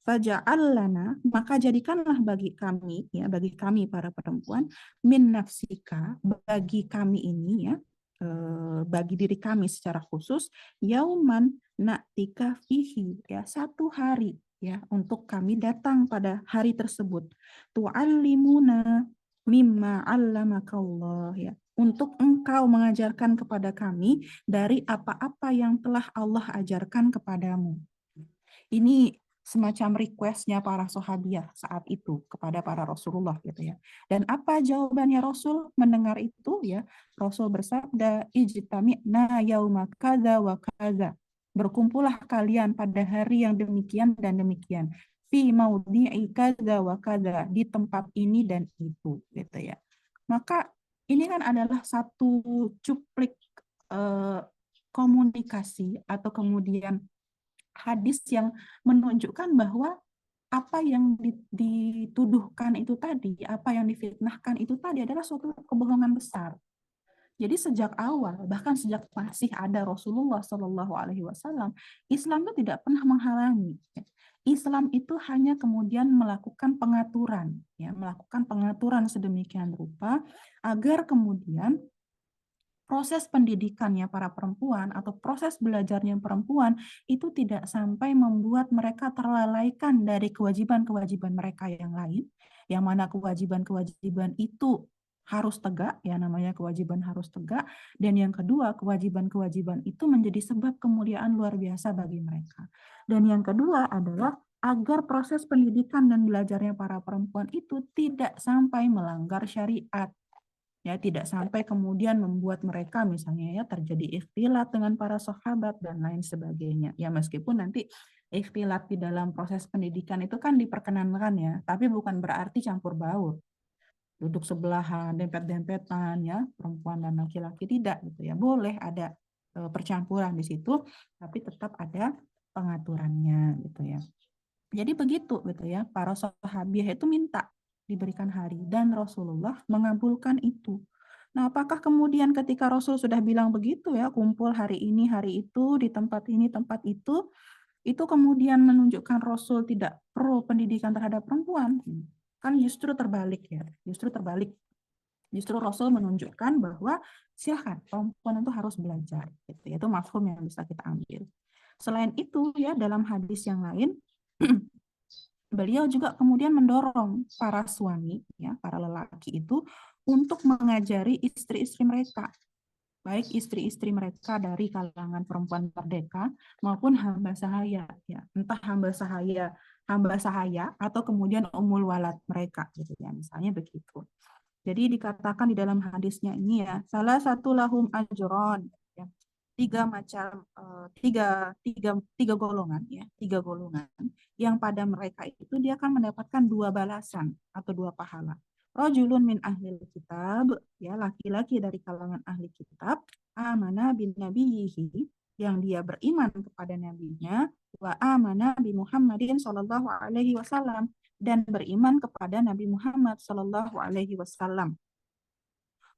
Faja'al lana, maka jadikanlah bagi kami, ya, bagi kami para perempuan, min nafsika, bagi kami ini, ya, bagi diri kami secara khusus, yauman na'tika fihi, ya, satu hari, ya, untuk kami datang pada hari tersebut. Tu'allimuna mimma 'allamakallah, ya, untuk engkau mengajarkan kepada kami dari apa-apa yang telah Allah ajarkan kepadamu. Ini semacam requestnya para sahabiah saat itu kepada para Rasulullah gitu ya. Dan apa jawabannya Rasul mendengar itu ya? Rasul bersabda, ijtami'na yauma kadza wa kadza. Berkumpullah kalian pada hari yang demikian dan demikian. Fi maudhi'i kadza wa kadza, di tempat ini dan itu gitu ya. Maka ini kan adalah satu cuplik eh, komunikasi atau kemudian hadis yang menunjukkan bahwa apa yang dituduhkan itu tadi, apa yang difitnahkan itu tadi adalah suatu kebohongan besar. Jadi sejak awal, bahkan sejak masih ada Rasulullah Shallallahu Alaihi Wasallam, Islam itu tidak pernah menghalangi. Islam itu hanya kemudian melakukan pengaturan, ya, melakukan pengaturan sedemikian rupa agar kemudian proses pendidikannya para perempuan atau proses belajarnya perempuan itu tidak sampai membuat mereka terlalaikan dari kewajiban-kewajiban mereka yang lain, yang mana kewajiban-kewajiban itu harus tegak, ya namanya kewajiban harus tegak, dan yang kedua kewajiban-kewajiban itu menjadi sebab kemuliaan luar biasa bagi mereka. Dan yang kedua adalah agar proses pendidikan dan belajarnya para perempuan itu tidak sampai melanggar syariat, ya tidak sampai kemudian membuat mereka misalnya ya terjadi ikhtilat dengan para sahabat dan lain sebagainya. Ya meskipun nanti ikhtilat di dalam proses pendidikan itu kan diperkenankan ya, tapi bukan berarti campur baur, duduk sebelahan, dempet-dempetan ya, perempuan dan laki-laki tidak gitu ya. Boleh ada percampuran di situ, tapi tetap ada pengaturannya gitu ya. Jadi begitu gitu ya, para sahabiah itu minta diberikan hari dan Rasulullah mengabulkan itu. Nah, apakah kemudian ketika Rasul sudah bilang begitu ya, kumpul hari ini, hari itu, di tempat ini, tempat itu kemudian menunjukkan Rasul tidak pro pendidikan terhadap perempuan? Kan justru terbalik ya, justru terbalik. Justru Rasul menunjukkan bahwa silahkan perempuan itu harus belajar. Gitu. Itu mafhum yang bisa kita ambil. Selain itu ya dalam hadis yang lain, beliau juga kemudian mendorong para suami, ya, para lelaki itu untuk mengajari istri-istri mereka, baik istri-istri mereka dari kalangan perempuan merdeka maupun hamba sahaya, ya, entah hamba sahaya atau kemudian umul walad mereka, gitu ya, misalnya begitu. Jadi dikatakan di dalam hadisnya ini ya, salah satu lahum ajron, ya, tiga macam tiga golongan ya, tiga golongan yang pada mereka itu dia akan mendapatkan dua balasan atau dua pahala. Rajulun min ahli kitab, ya laki-laki dari kalangan ahli kitab, amana bin nabiyhi, yang dia beriman kepada nabinya, wa amana bi Muhammadin sallallahu alaihi wasallam, dan beriman kepada Nabi Muhammad sallallahu alaihi wasallam.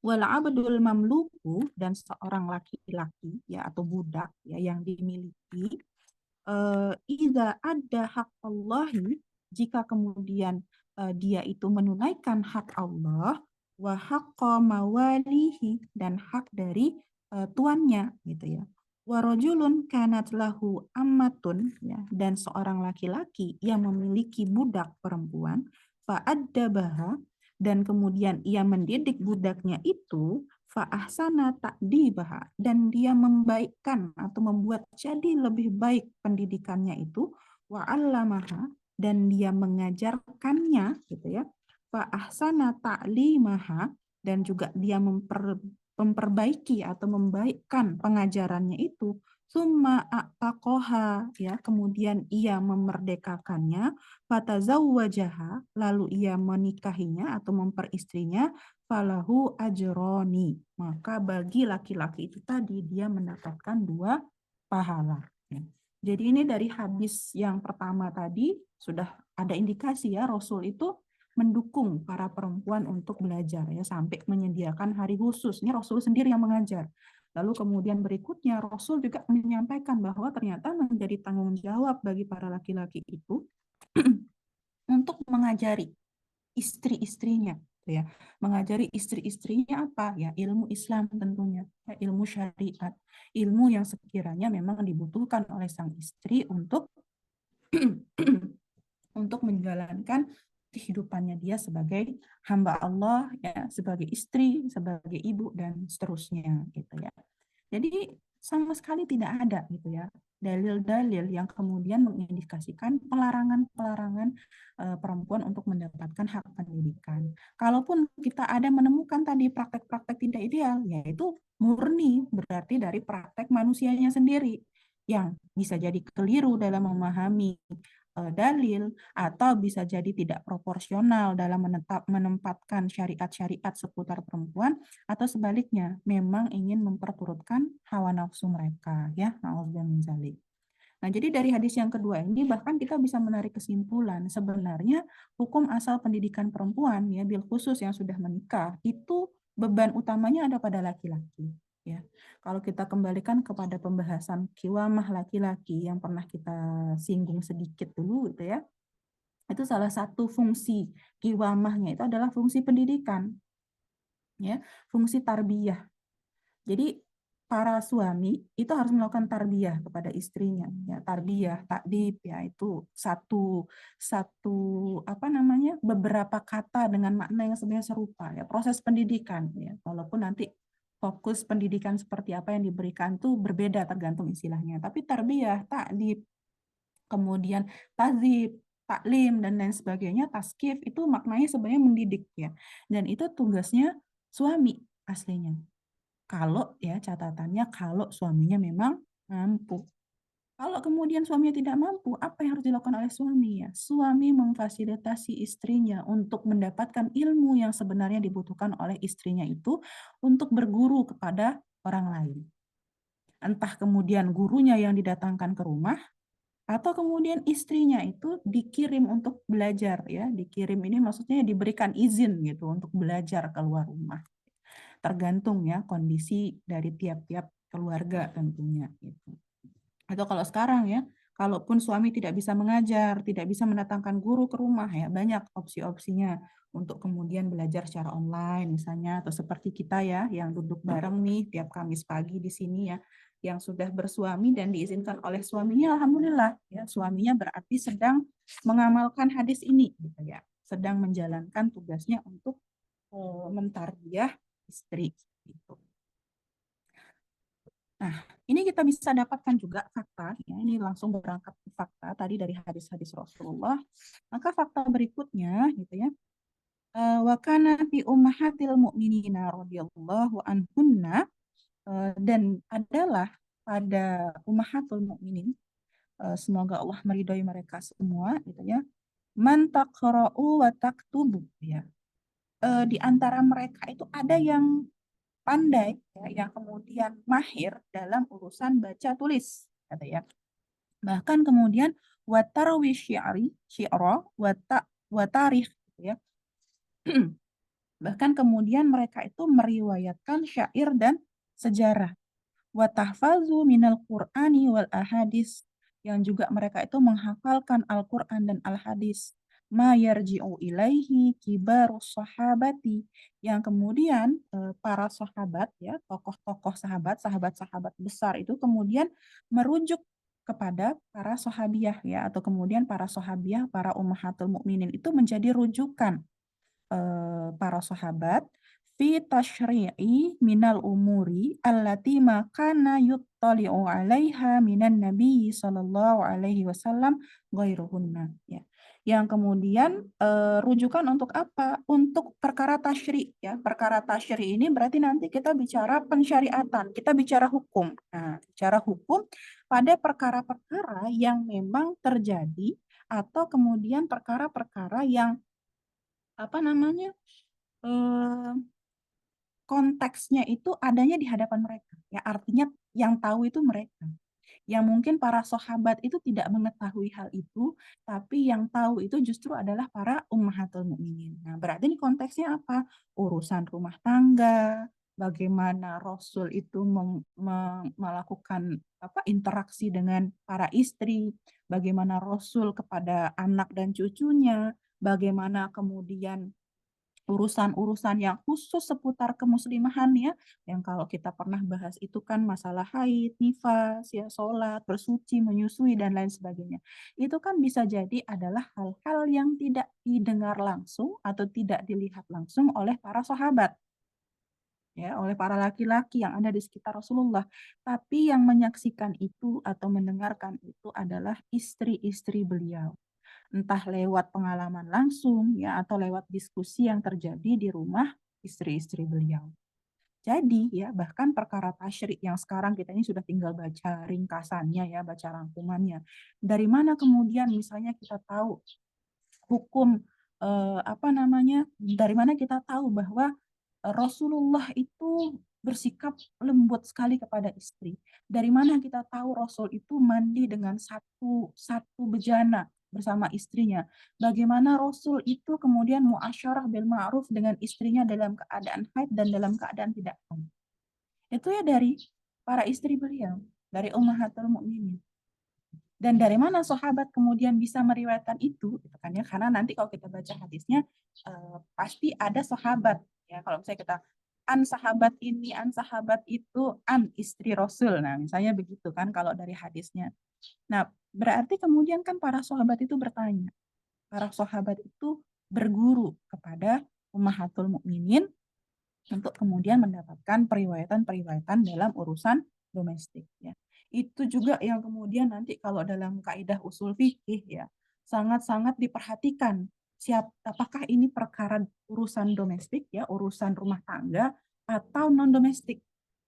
Wal abdul mamluku, dan seorang laki-laki ya atau budak ya yang dimiliki, idza ada hak Allahi, jika kemudian dia itu menunaikan hak Allah, wa haqqa mawalihi, dan hak dari tuannya gitu ya. Wa rajulun kanat lahu ammatun, ya, dan seorang laki-laki yang memiliki budak perempuan, fa addabaha, dan kemudian ia mendidik budaknya itu, fa'ahsana ta'dibaha, dan dia membaikkan atau membuat jadi lebih baik pendidikannya itu, wa'allamaha, dan dia mengajarkannya gitu ya, fa'ahsana ta'limaha, dan juga dia memperbaiki atau membaikkan pengajarannya itu, summa a'taqoha, ya kemudian ia memerdekakannya, fatazawwajaha, lalu ia menikahinya atau memperistrinya, falahu ajroni, maka bagi laki-laki itu tadi dia mendapatkan dua pahala. Jadi ini dari hadis yang pertama tadi sudah ada indikasi ya Rasul itu mendukung para perempuan untuk belajar ya sampai menyediakan hari khusus. Ini Rasul sendiri yang mengajar. Lalu kemudian berikutnya Rasul juga menyampaikan bahwa ternyata menjadi tanggung jawab bagi para laki-laki itu untuk mengajari istri-istrinya, gitu ya. Mengajari istri-istrinya apa? Ya, ilmu Islam tentunya, ya, ilmu syariat, ilmu yang sekiranya memang dibutuhkan oleh sang istri untuk untuk menjalankan kehidupannya dia sebagai hamba Allah, ya, sebagai istri, sebagai ibu dan seterusnya, gitu ya. Jadi sama sekali tidak ada gitu ya dalil-dalil yang kemudian mengindikasikan pelarangan-pelarangan perempuan untuk mendapatkan hak pendidikan. Kalaupun kita ada menemukan tadi praktek-praktek tidak ideal, yaitu murni berarti dari praktek manusianya sendiri yang bisa jadi keliru dalam memahami dalil atau bisa jadi tidak proporsional dalam menempatkan syariat-syariat seputar perempuan atau sebaliknya memang ingin memperturutkan hawa nafsu mereka ya. Nah, jadi dari hadis yang kedua ini bahkan kita bisa menarik kesimpulan sebenarnya hukum asal pendidikan perempuan ya bil khusus yang sudah menikah itu beban utamanya ada pada laki-laki ya. Kalau kita kembalikan kepada pembahasan kiwamah laki-laki yang pernah kita singgung sedikit dulu gitu ya. Itu salah satu fungsi kiwamahnya itu adalah fungsi pendidikan ya, fungsi tarbiyah. Jadi para suami itu harus melakukan tarbiyah kepada istrinya, ya tarbiyah, takdib, ya itu satu satu apa namanya beberapa kata dengan makna yang sebenarnya serupa, ya proses pendidikan, ya walaupun nanti fokus pendidikan seperti apa yang diberikan tuh berbeda tergantung istilahnya, tapi tarbiyah, takdib, kemudian tazib, taklim dan lain sebagainya, taskif itu maknanya sebenarnya mendidik ya, dan itu tugasnya suami aslinya. Kalau ya catatannya kalau suaminya memang mampu. Kalau kemudian suaminya tidak mampu, apa yang harus dilakukan oleh suami ya? Suami memfasilitasi istrinya untuk mendapatkan ilmu yang sebenarnya dibutuhkan oleh istrinya itu untuk berguru kepada orang lain. Entah kemudian gurunya yang didatangkan ke rumah atau kemudian istrinya itu dikirim untuk belajar ya. Dikirim ini maksudnya diberikan izin gitu untuk belajar keluar rumah. Tergantung ya kondisi dari tiap-tiap keluarga tentunya gitu. Atau kalau sekarang ya, kalaupun suami tidak bisa mengajar, tidak bisa mendatangkan guru ke rumah ya, banyak opsi-opsinya untuk kemudian belajar secara online misalnya, atau seperti kita ya yang duduk bareng nih tiap Kamis pagi di sini ya, yang sudah bersuami dan diizinkan oleh suaminya, alhamdulillah ya, suaminya berarti sedang mengamalkan hadis ini gitu ya, sedang menjalankan tugasnya untuk mentarbiyah istri gitu. Nah, ini kita bisa dapatkan juga fakta, ya, ini langsung berangkat ke fakta tadi dari hadis-hadis Rasulullah. Maka fakta berikutnya, gitu ya, wa kana fi ummahatil mu'minina radhiyallahu anhunna, dan adalah pada ummahatul mukminin, semoga Allah meridhoi mereka semua, gitu ya, man taqra'u wa taktubu, ya. Di antara mereka itu ada yang pandai ya, yang kemudian mahir dalam urusan baca tulis kata ya. Bahkan kemudian watarwi syi'ri syi'ra watarikh gitu ya. Bahkan kemudian mereka itu meriwayatkan syair dan sejarah. Watahfazu minal Qur'ani wal ahadis, yang juga mereka itu menghafalkan Al-Qur'an dan Al-Hadis. Ma yarji'u ilaihi kibarus sahabati, yang kemudian para sahabat ya, tokoh-tokoh sahabat, sahabat-sahabat besar itu kemudian merujuk kepada para sahabiah ya, atau kemudian para sahabiah, para ummahatul mukminin itu menjadi rujukan para sahabat fi tashri'i minal umuri allati ma kana yuttali'u 'alaiha minan nabi sallallahu alaihi wasallam ghairuhunna ya. Yang kemudian rujukan untuk apa? Untuk perkara tasyri ya. Perkara tasyri ini berarti nanti kita bicara pensyariatan, kita bicara hukum. Nah, bicara hukum pada perkara-perkara yang memang terjadi atau kemudian perkara-perkara yang apa namanya? eh, konteksnya itu adanya di hadapan mereka. Ya, artinya yang tahu itu mereka. Yang mungkin para sahabat itu tidak mengetahui hal itu, tapi yang tahu itu justru adalah para ummahatul mukminin. Nah, berarti ini konteksnya apa? Urusan rumah tangga, bagaimana Rasul itu melakukan interaksi dengan para istri, bagaimana Rasul kepada anak dan cucunya, bagaimana kemudian urusan-urusan yang khusus seputar kemuslimahan ya, yang kalau kita pernah bahas itu kan masalah haid, nifas, ya sholat, bersuci, menyusui dan lain sebagainya. Itu kan bisa jadi adalah hal-hal yang tidak didengar langsung atau tidak dilihat langsung oleh para sahabat ya, oleh para laki-laki yang ada di sekitar Rasulullah. Tapi yang menyaksikan itu atau mendengarkan itu adalah istri-istri beliau, entah lewat pengalaman langsung ya atau lewat diskusi yang terjadi di rumah istri-istri beliau. Jadi ya bahkan perkara tasyrik yang sekarang kita ini sudah tinggal baca ringkasannya ya, baca rangkumannya. Dari mana kemudian misalnya kita tahu hukum dari mana kita tahu bahwa Rasulullah itu bersikap lembut sekali kepada istri. Dari mana kita tahu Rasul itu mandi dengan satu bejana bersama istrinya. Bagaimana Rasul itu kemudian muasyarah bil ma'ruf dengan istrinya dalam keadaan haid dan dalam keadaan tidak haid. Itu ya dari para istri beliau, dari Ummahatul Mukminin. Dan dari mana sahabat kemudian bisa meriwayatkan itu, gitu kan ya? Karena nanti kalau kita baca hadisnya pasti ada sahabat ya. Kalau misalnya kita an sahabat ini, an sahabat itu, an istri Rasul. Nah, misalnya begitu kan kalau dari hadisnya. Nah, berarti kemudian kan para sahabat itu bertanya. Para sahabat itu berguru kepada Ummahatul Mukminin untuk kemudian mendapatkan periwayatan-periwayatan dalam urusan domestik ya. Itu juga yang kemudian nanti kalau dalam kaidah usul fikih ya sangat-sangat diperhatikan apakah ini perkara urusan domestik ya, urusan rumah tangga atau non domestik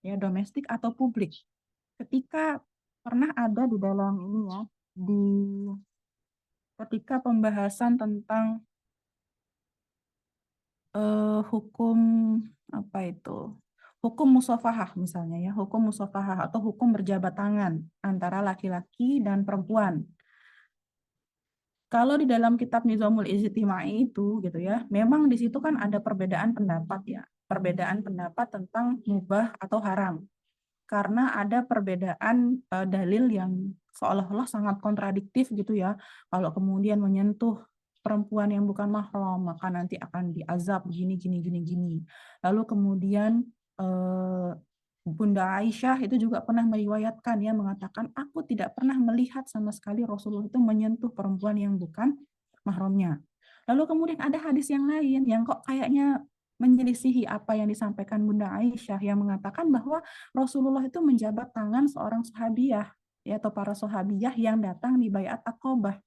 ya, domestik atau publik. Ketika pernah ada di dalam ini ya, di ketika pembahasan tentang hukum apa itu? Hukum musafahah misalnya ya, hukum musafahah atau hukum berjabat tangan antara laki-laki dan perempuan. Kalau di dalam kitab Nizamul Ijtimai itu gitu ya, memang di situ kan ada perbedaan pendapat ya, perbedaan pendapat tentang mubah atau haram. Karena ada perbedaan dalil yang seolah-olah sangat kontradiktif gitu ya. Kalau kemudian menyentuh perempuan yang bukan mahram, maka nanti akan diazab gini gini gini gini. Lalu kemudian Bunda Aisyah itu juga pernah meriwayatkan ya, mengatakan aku tidak pernah melihat sama sekali Rasulullah itu menyentuh perempuan yang bukan mahramnya. Lalu kemudian ada hadis yang lain yang kok kayaknya menyelisihi apa yang disampaikan Bunda Aisyah yang mengatakan bahwa Rasulullah itu menjabat tangan seorang sahabiah ya, atau para sahabiyah yang datang di Baiat Aqobah.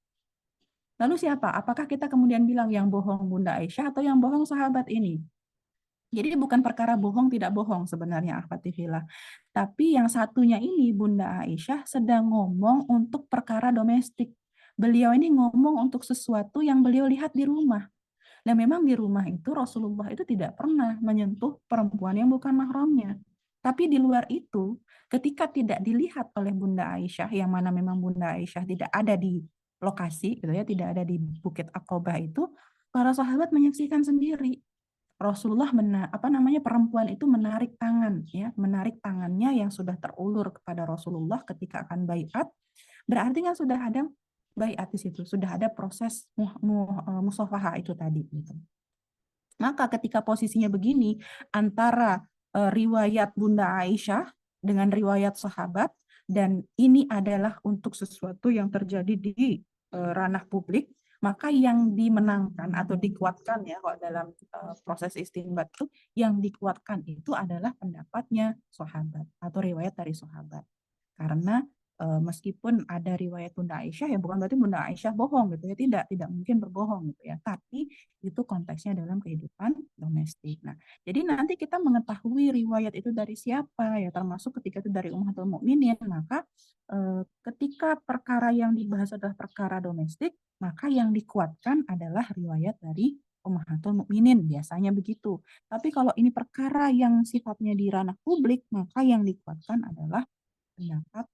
Lalu siapa? Apakah kita kemudian bilang yang bohong Bunda Aisyah atau yang bohong sahabat ini? Jadi bukan perkara bohong tidak bohong sebenarnya Akhwatifillah. Tapi yang satunya ini Bunda Aisyah sedang ngomong untuk perkara domestik. Beliau ini ngomong untuk sesuatu yang beliau lihat di rumah. Dan memang di rumah itu Rasulullah itu tidak pernah menyentuh perempuan yang bukan mahramnya. Tapi di luar itu, ketika tidak dilihat oleh Bunda Aisyah, yang mana memang Bunda Aisyah tidak ada di lokasi, gitu ya, tidak ada di Bukit Aqobah itu, para sahabat menyaksikan sendiri. Rasulullah perempuan itu menarik tangan ya, menarik tangannya yang sudah terulur kepada Rasulullah ketika akan baiat. Berarti kan sudah ada baiat di situ, sudah ada proses musafahah itu tadi gitu. Maka ketika posisinya begini antara riwayat Bunda Aisyah dengan riwayat sahabat dan ini adalah untuk sesuatu yang terjadi di ranah publik, maka yang dimenangkan atau dikuatkan ya kalau dalam proses istinbat itu yang dikuatkan itu adalah pendapatnya sahabat atau riwayat dari sahabat. Karena meskipun ada riwayat Bunda Aisyah ya bukan berarti Bunda Aisyah bohong gitu ya, tidak mungkin berbohong gitu ya, tapi itu konteksnya dalam kehidupan domestik. Nah, jadi nanti kita mengetahui riwayat itu dari siapa ya, termasuk ketika itu dari Ummahatul Mukminin, maka ketika perkara yang dibahas adalah perkara domestik, maka yang dikuatkan adalah riwayat dari Ummahatul Mukminin, biasanya begitu. Tapi kalau ini perkara yang sifatnya di ranah publik, maka yang dikuatkan adalah pendapat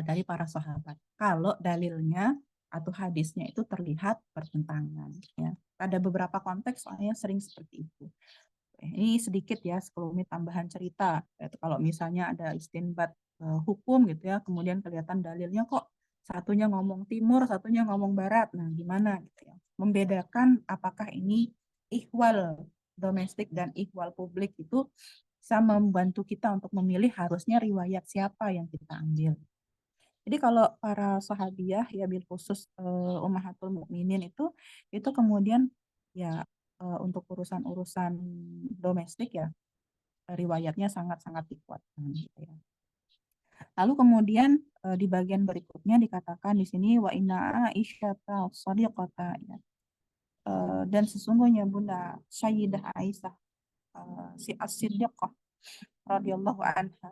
dari para sahabat. Kalau dalilnya atau hadisnya itu terlihat bertentangan. Ya. Pada beberapa konteks soalnya sering seperti itu. Ini sedikit ya, sekelumit tambahan cerita. Kalau misalnya ada istinbat hukum gitu ya, kemudian kelihatan dalilnya kok satunya ngomong timur, satunya ngomong barat. Nah, gimana gitu ya? Membedakan apakah ini ihwal domestik dan ihwal publik itu bisa membantu kita untuk memilih harusnya riwayat siapa yang kita ambil. Jadi kalau para sahabiah ya bil khusus Ummahatul Mukminin itu kemudian ya untuk urusan-urusan domestik ya riwayatnya sangat-sangat dikuatkan gitu ya. Lalu kemudian di bagian berikutnya dikatakan di sini wa inna Aisyata shadiqata ya. Dan sesungguhnya Bunda Sayyidah Aisyah si As-Siddiqah radhiyallahu anha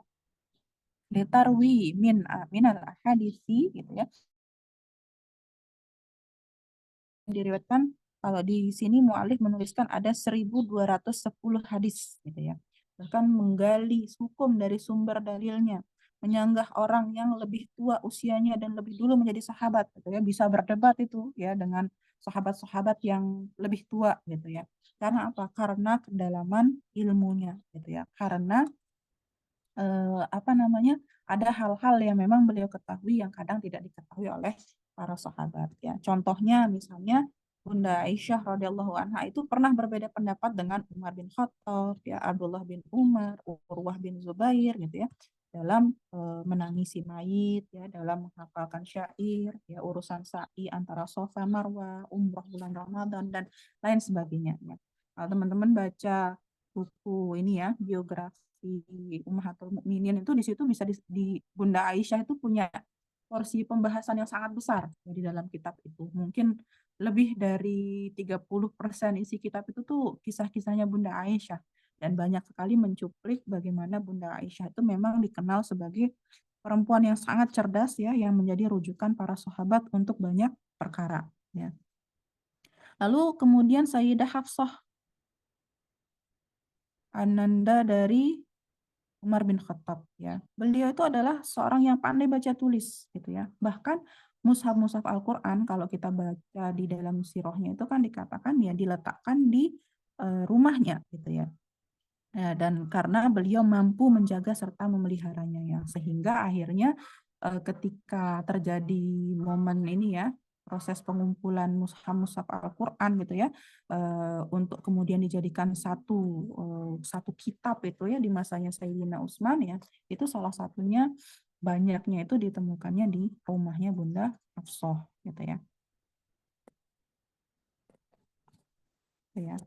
litarwi minal ahadisi gitu ya, diriwayatkan kalau di sini mu'alif menuliskan ada 1210 hadis gitu ya. Bahkan menggali hukum dari sumber dalilnya, menyanggah orang yang lebih tua usianya dan lebih dulu menjadi sahabat gitu ya, bisa berdebat itu ya dengan sahabat-sahabat yang lebih tua gitu ya. Karena apa? Karena kedalaman ilmunya gitu ya. Karena apa namanya, ada hal-hal yang memang beliau ketahui yang kadang tidak diketahui oleh para sahabat ya. Contohnya misalnya Bunda Aisyah radhiyallahu anha itu pernah berbeda pendapat dengan Umar bin Khattab ya, Abdullah bin Umar, Urwah bin Zubair gitu ya, dalam menangisi mayit ya, dalam menghafalkan syair ya, urusan sa'i antara Safa Marwah, umroh bulan Ramadan dan lain sebagainya ya. Kalau teman-teman baca buku ini ya, biografi Ummahatul Mukminin itu di situ bisa di Bunda Aisyah itu punya porsi pembahasan yang sangat besar di dalam kitab itu. Mungkin lebih dari 30% isi kitab itu tuh kisah-kisahnya Bunda Aisyah, dan banyak sekali mencuplik bagaimana Bunda Aisyah itu memang dikenal sebagai perempuan yang sangat cerdas ya, yang menjadi rujukan para sahabat untuk banyak perkara ya. Lalu kemudian Sayyidah Hafsah Ananda dari Umar bin Khattab ya. Beliau itu adalah seorang yang pandai baca tulis gitu ya. Bahkan mushaf-mushaf Al-Qur'an kalau kita baca di dalam sirahnya itu kan dikatakan ya diletakkan di rumahnya gitu ya. Dan karena beliau mampu menjaga serta memeliharanya ya, sehingga akhirnya ketika terjadi momen ini ya, proses pengumpulan mushaf-mushaf Al-Qur'an gitu ya, untuk kemudian dijadikan satu kitab itu ya di masanya Sayyidina Utsman ya, itu salah satunya banyaknya itu ditemukannya di rumahnya Bunda Hafsah gitu ya. Ya.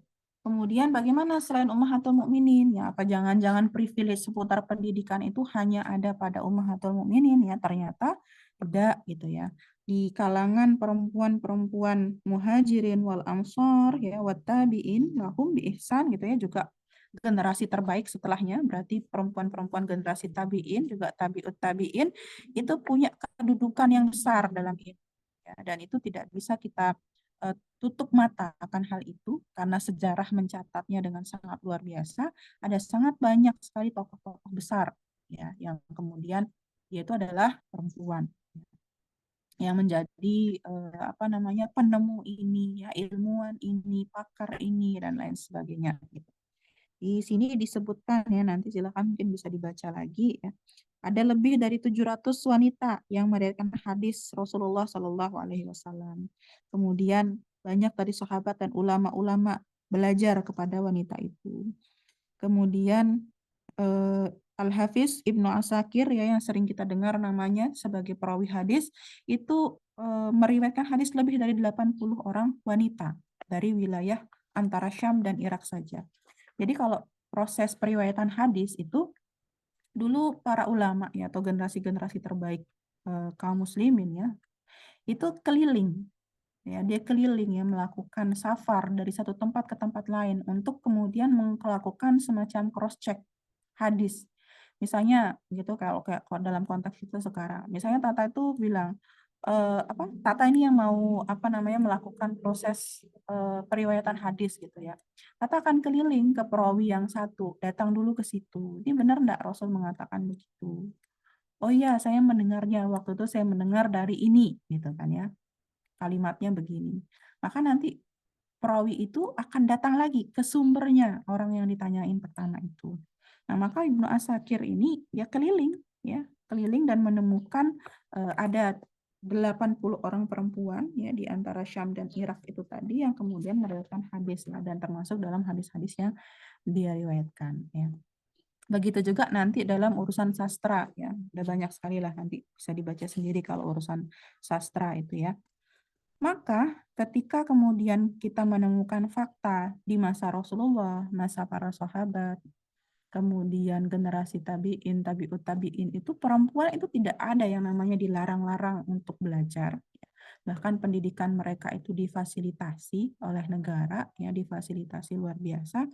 Kemudian bagaimana selain Ummahatul Mukminin? Ya, apa jangan-jangan privilege seputar pendidikan itu hanya ada pada Ummahatul Mukminin ya? Ternyata tidak gitu ya. Di kalangan perempuan-perempuan Muhajirin wal Ansor ya, wattabi'in lahum bi ihsan gitu ya, juga generasi terbaik setelahnya, berarti perempuan-perempuan generasi tabi'in juga tabi'ut tabi'in itu punya kedudukan yang besar dalam ini ya, dan itu tidak bisa kita tutup mata akan hal itu karena sejarah mencatatnya dengan sangat luar biasa. Ada sangat banyak sekali tokoh-tokoh besar ya yang kemudian yaitu adalah perempuan yang menjadi apa namanya penemu ini ya, ilmuwan ini, pakar ini dan lain sebagainya gitu. Di sini disebutkan ya, nanti silakan mungkin bisa dibaca lagi ya. Ada lebih dari 700 wanita yang meriwayatkan hadis Rasulullah Shallallahu Alaihi Wasallam. Kemudian banyak dari sahabat dan ulama-ulama belajar kepada wanita itu. Kemudian eh, Al-Hafiz Ibnu Asakir ya, yang sering kita dengar namanya sebagai perawi hadis, itu meriwayatkan hadis lebih dari 80 orang wanita dari wilayah antara Syam dan Irak saja. Jadi kalau proses periwayatan hadis itu dulu para ulama ya atau generasi-generasi terbaik kaum muslimin ya, itu keliling ya, dia keliling ya melakukan safar dari satu tempat ke tempat lain untuk kemudian melakukan semacam cross check hadis. Misalnya gitu, kalau kayak dalam konteks itu sekarang, misalnya Tata itu bilang apa, Tata ini yang mau apa namanya melakukan proses periwayatan hadis gitu ya. Tata akan keliling ke perawi yang satu, datang dulu ke situ. Ini benar enggak Rasul mengatakan begitu? Oh iya, saya mendengarnya waktu itu, saya mendengar dari ini gitu kan ya. Kalimatnya begini. Maka nanti perawi itu akan datang lagi ke sumbernya orang yang ditanyain pertama itu. Nah, maka Ibnu Asakir ini ya keliling dan menemukan ada 80 orang perempuan ya di antara Syam dan Irak itu tadi yang kemudian meriwayatkan hadis lah, dan termasuk dalam hadis-hadis yang dia riwayatkan ya. Begitu juga nanti dalam urusan sastra ya, ada banyak sekali lah, nanti bisa dibaca sendiri kalau urusan sastra itu ya. Maka ketika kemudian kita menemukan fakta di masa Rasulullah, masa para sahabat, kemudian generasi tabi'in, tabi'ut tabi'in, itu perempuan itu tidak ada yang namanya dilarang-larang untuk belajar. Bahkan pendidikan mereka itu difasilitasi oleh negara, ya difasilitasi luar biasa.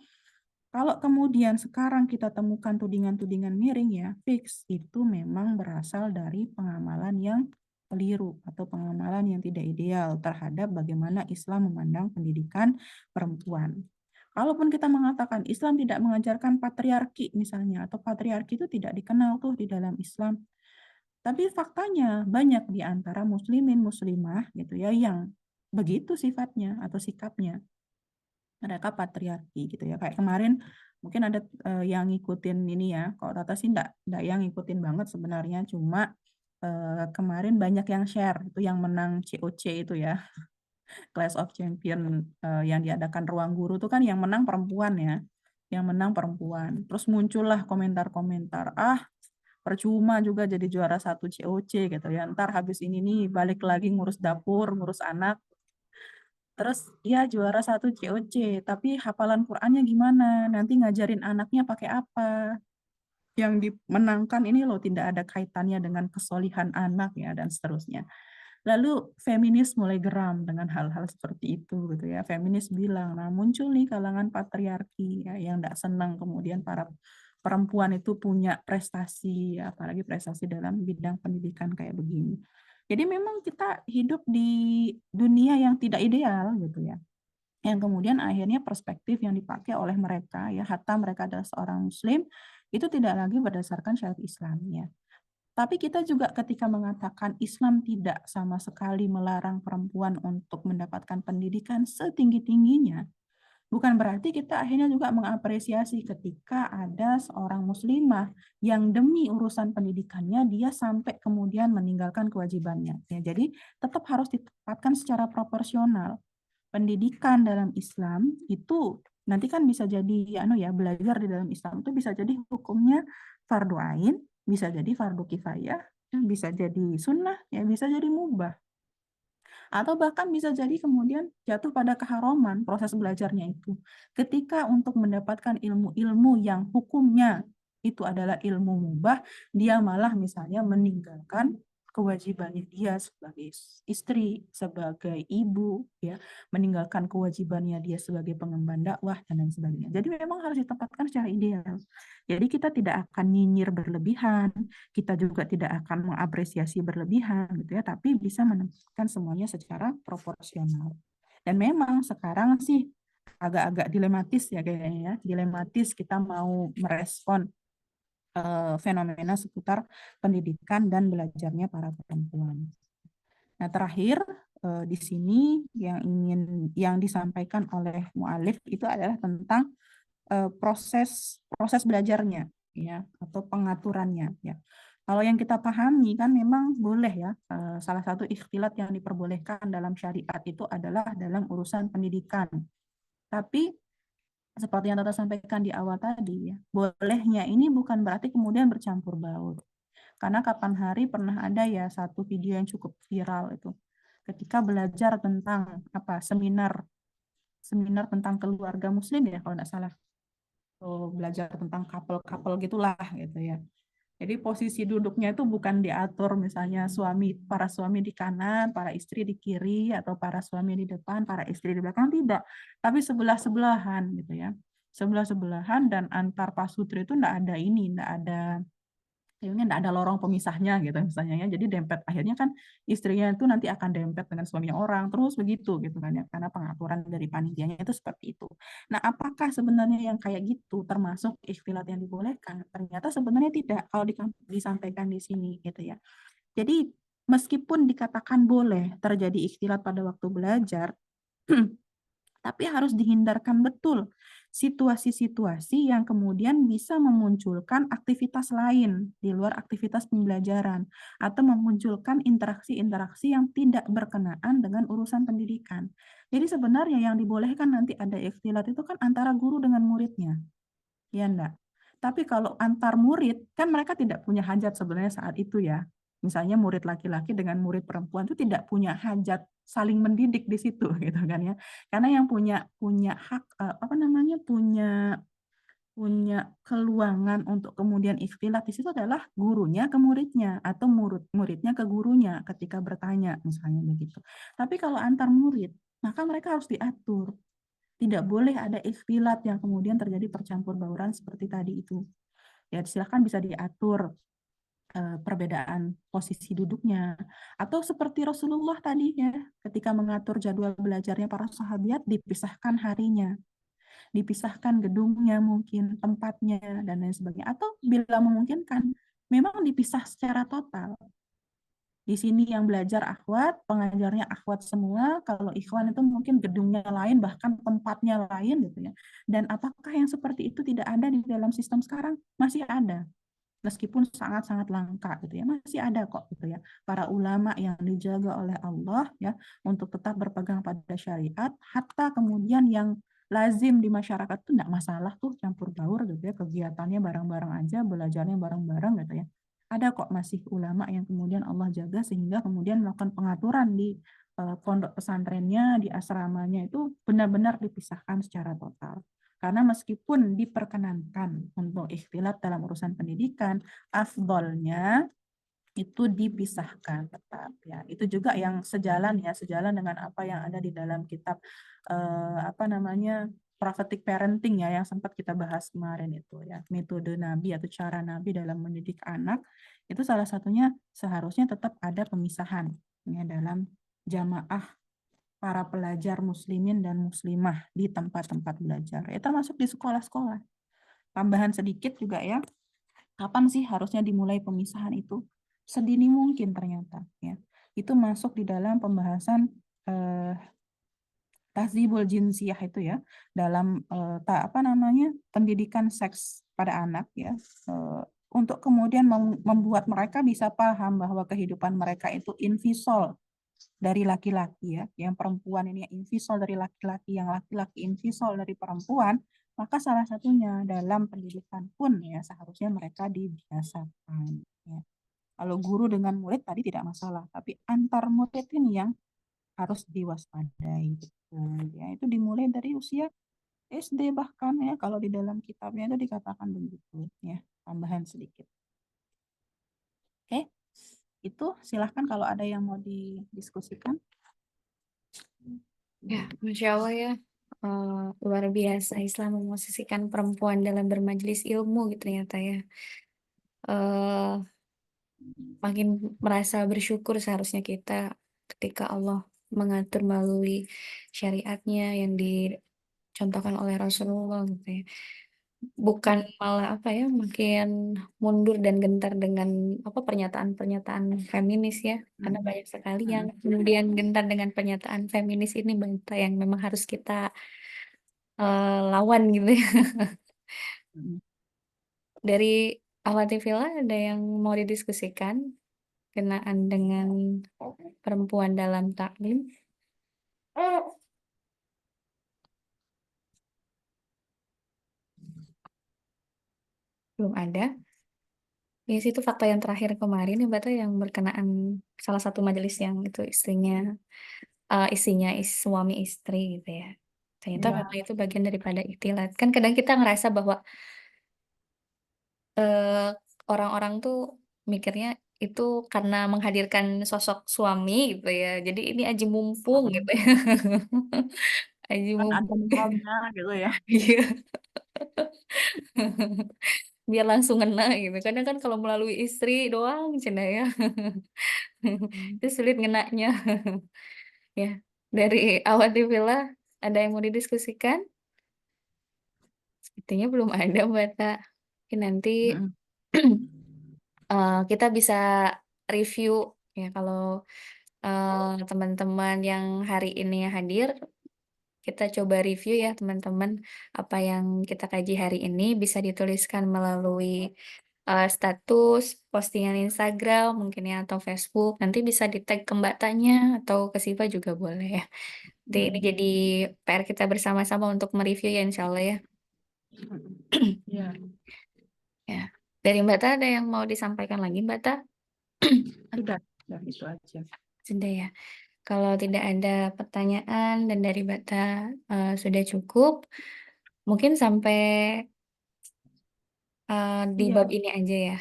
Kalau kemudian sekarang kita temukan tudingan-tudingan miring ya, fix itu memang berasal dari pengamalan yang keliru atau pengamalan yang tidak ideal terhadap bagaimana Islam memandang pendidikan perempuan. Kalaupun kita mengatakan Islam tidak mengajarkan patriarki misalnya, atau patriarki itu tidak dikenal tuh di dalam Islam, tapi faktanya banyak di antara muslimin muslimah gitu ya yang begitu sifatnya atau sikapnya, mereka patriarki gitu ya. Kayak kemarin mungkin ada yang ngikutin ini ya. Kalau Tata sih enggak yang ngikutin banget sebenarnya, cuma kemarin banyak yang share itu yang menang COC itu ya. Clash of Champion yang diadakan Ruang Guru itu kan yang menang perempuan ya. Yang menang perempuan. Terus muncullah komentar-komentar, percuma juga jadi juara satu COC gitu ya. Ntar habis ini nih balik lagi ngurus dapur, ngurus anak. Terus ya juara satu COC, tapi hafalan Qurannya gimana? Nanti ngajarin anaknya pakai apa? Yang dimenangkan ini loh tidak ada kaitannya dengan kesolihan anak ya dan seterusnya. Lalu feminis mulai geram dengan hal-hal seperti itu gitu ya. Feminis bilang, nah muncul nih kalangan patriarki ya, yang tidak senang kemudian para perempuan itu punya prestasi, apalagi prestasi dalam bidang pendidikan kayak begini. Jadi memang kita hidup di dunia yang tidak ideal gitu ya. Yang kemudian akhirnya perspektif yang dipakai oleh mereka ya, hatta mereka adalah seorang muslim, itu tidak lagi berdasarkan syariat Islam ya. Tapi kita juga ketika mengatakan Islam tidak sama sekali melarang perempuan untuk mendapatkan pendidikan setinggi-tingginya, bukan berarti kita akhirnya juga mengapresiasi ketika ada seorang muslimah yang demi urusan pendidikannya dia sampai kemudian meninggalkan kewajibannya. Ya, jadi tetap harus ditempatkan secara proporsional. Pendidikan dalam Islam itu nanti kan bisa jadi belajar di dalam Islam itu bisa jadi hukumnya fardu ain, bisa jadi fardu kifayah, bisa jadi sunnah, ya bisa jadi mubah. Atau bahkan bisa jadi kemudian jatuh pada keharaman proses belajarnya itu. Ketika untuk mendapatkan ilmu-ilmu yang hukumnya itu adalah ilmu mubah, dia malah misalnya meninggalkan kewajibannya dia sebagai istri, sebagai ibu, ya, meninggalkan kewajibannya dia sebagai pengemban dakwah dan lain sebagainya. Jadi memang harus ditempatkan secara ideal. Jadi kita tidak akan nyinyir berlebihan, kita juga tidak akan mengapresiasi berlebihan gitu ya, tapi bisa menempatkan semuanya secara proporsional. Dan memang sekarang sih agak-agak dilematis ya kayaknya ya, dilematis kita mau merespon fenomena seputar pendidikan dan belajarnya para perempuan. Nah, terakhir di sini yang disampaikan oleh mu'alif itu adalah tentang proses belajarnya ya atau pengaturannya ya. Kalau yang kita pahami kan memang boleh ya, salah satu ikhtilat yang diperbolehkan dalam syariat itu adalah dalam urusan pendidikan. Tapi seperti yang Tata sampaikan di awal tadi ya, bolehnya ini bukan berarti kemudian bercampur baur. Karena kapan hari pernah ada ya satu video yang cukup viral itu. Ketika belajar tentang seminar tentang keluarga muslim ya kalau tidak salah. Belajar tentang couple-couple gitulah gitu ya. Jadi posisi duduknya itu bukan diatur misalnya para suami di kanan, para istri di kiri, atau para suami di depan, para istri di belakang, tidak. Tapi sebelah-sebelahan gitu ya. Sebelah-sebelahan dan antar pasutri itu enggak ada kayaknya enggak ada lorong pemisahnya gitu misalnya ya. Jadi dempet akhirnya kan istrinya itu nanti akan dempet dengan suaminya orang terus begitu gitu kan ya. Karena pengaturan dari panitianya itu seperti itu. Nah, apakah sebenarnya yang kayak gitu termasuk ikhtilat yang dibolehkan? Ternyata sebenarnya tidak kalau disampaikan di sini gitu ya. Jadi meskipun dikatakan boleh terjadi ikhtilat pada waktu belajar, Tapi harus dihindarkan betul situasi-situasi yang kemudian bisa memunculkan aktivitas lain di luar aktivitas pembelajaran atau memunculkan interaksi-interaksi yang tidak berkenaan dengan urusan pendidikan. Jadi sebenarnya yang dibolehkan nanti ada ikhtilat itu kan antara guru dengan muridnya, ya enggak? Tapi kalau antar murid, kan mereka tidak punya hajat sebenarnya saat itu ya. Misalnya murid laki-laki dengan murid perempuan itu tidak punya hajat saling mendidik di situ gitu kan ya. Karena yang punya punya hak apa namanya punya punya keluangan untuk kemudian ikhtilat di situ adalah gurunya ke muridnya atau muridnya ke gurunya ketika bertanya misalnya begitu. Tapi kalau antar murid, maka mereka harus diatur. Tidak boleh ada ikhtilat yang kemudian terjadi percampur bauran seperti tadi itu. Ya, silakan bisa diatur perbedaan posisi duduknya. Atau seperti Rasulullah tadi ya, ketika mengatur jadwal belajarnya para sahabat, dipisahkan harinya, dipisahkan gedungnya mungkin, tempatnya, dan lain sebagainya. Atau bila memungkinkan, memang dipisah secara total. Di sini yang belajar akhwat, pengajarnya akhwat semua. Kalau ikhwan itu mungkin gedungnya lain, bahkan tempatnya lain gitu ya. Dan apakah yang seperti itu tidak ada di dalam sistem sekarang? Masih ada. Meskipun sangat-sangat langka gitu ya, masih ada kok gitu ya. Para ulama yang dijaga oleh Allah ya untuk tetap berpegang pada syariat, hatta kemudian yang lazim di masyarakat itu tidak masalah tuh campur baur gitu ya, kegiatannya bareng-bareng aja, belajarnya bareng-bareng gitu ya. Ada kok masih ulama yang kemudian Allah jaga sehingga kemudian melakukan pengaturan di pondok pesantrennya, di asramanya itu benar-benar dipisahkan secara total. Karena meskipun diperkenankan untuk ikhtilat dalam urusan pendidikan, afdolnya itu dipisahkan tetap ya. Itu juga yang sejalan ya, sejalan dengan apa yang ada di dalam kitab apa namanya prophetic parenting ya yang sempat kita bahas kemarin itu ya. Metode Nabi atau cara Nabi dalam mendidik anak itu salah satunya seharusnya tetap ada pemisahan ya dalam jamaah para pelajar muslimin dan muslimah di tempat-tempat belajar. Ya, termasuk di sekolah-sekolah. Tambahan sedikit juga ya, kapan sih harusnya dimulai pemisahan itu? Sedini mungkin ternyata ya. Itu masuk di dalam pembahasan eh, tahdzibul jinsiyah itu ya, dalam apa namanya? Pendidikan seks pada anak ya. Untuk kemudian membuat mereka bisa paham bahwa kehidupan mereka itu invisol dari laki-laki ya, yang perempuan ini invisol dari laki-laki, yang laki-laki invisol dari perempuan, maka salah satunya dalam pendidikan pun ya seharusnya mereka dibiasakan. Ya. Kalau guru dengan murid tadi tidak masalah, tapi antar murid ini yang harus diwaspadai. Betul. Ya, itu dimulai dari usia SD bahkan ya, kalau di dalam kitabnya itu dikatakan begitu ya, tambahan sedikit. Oke, itu silahkan kalau ada yang mau didiskusikan. Ya, Masya Allah ya. Luar biasa Islam memosisikan perempuan dalam bermajelis ilmu gitu ternyata ya. eh Makin merasa bersyukur seharusnya kita ketika Allah mengatur melalui syariatnya yang dicontohkan oleh Rasulullah gitu ya. Bukan malah apa ya, makin mundur dan gentar dengan apa pernyataan-pernyataan feminis ya. Karena banyak sekali yang kemudian gentar dengan pernyataan feminis ini banyak yang memang harus kita lawan gitu ya. Dari Awatifila ada yang mau didiskusikan kenaan dengan perempuan dalam taklim? Belum ada. Ya, itu fakta yang terakhir kemarin ya, Bata, yang berkenaan salah satu majelis yang itu isinya suami istri gitu ya. Ternyata Ya. memang itu bagian daripada ikhtilat. Kan kadang kita ngerasa bahwa eh, orang-orang tuh mikirnya itu karena menghadirkan sosok suami gitu ya. Jadi ini aji mumpung gitu ya. Aji Kan ada mumpung. mahramnya gitu ya. Iya. Biar langsung ngena gitu. Kadang kan kalau melalui istri doang cina ya. Itu sulit ngenanya. Ya, dari awal di villa ada yang mau didiskusikan? Sepertinya belum ada, Mbak Ta. Mungkin nanti kita bisa review ya kalau teman-teman yang hari ini hadir kita coba review ya teman-teman, apa yang kita kaji hari ini bisa dituliskan melalui status, postingan Instagram mungkin ya, atau Facebook. Nanti bisa di-tag ke Mbak Tanya atau ke Siva juga boleh ya. Jadi ini jadi PR kita bersama-sama untuk mereview ya insya Allah ya. Ya, Ya. Dari Mbak Ta ada yang mau disampaikan lagi Mbak Ta? sudah itu aja. Sudah ya. Kalau tidak ada pertanyaan dan dari Mbak Ta sudah cukup, mungkin sampai di Iya, bab ini aja ya.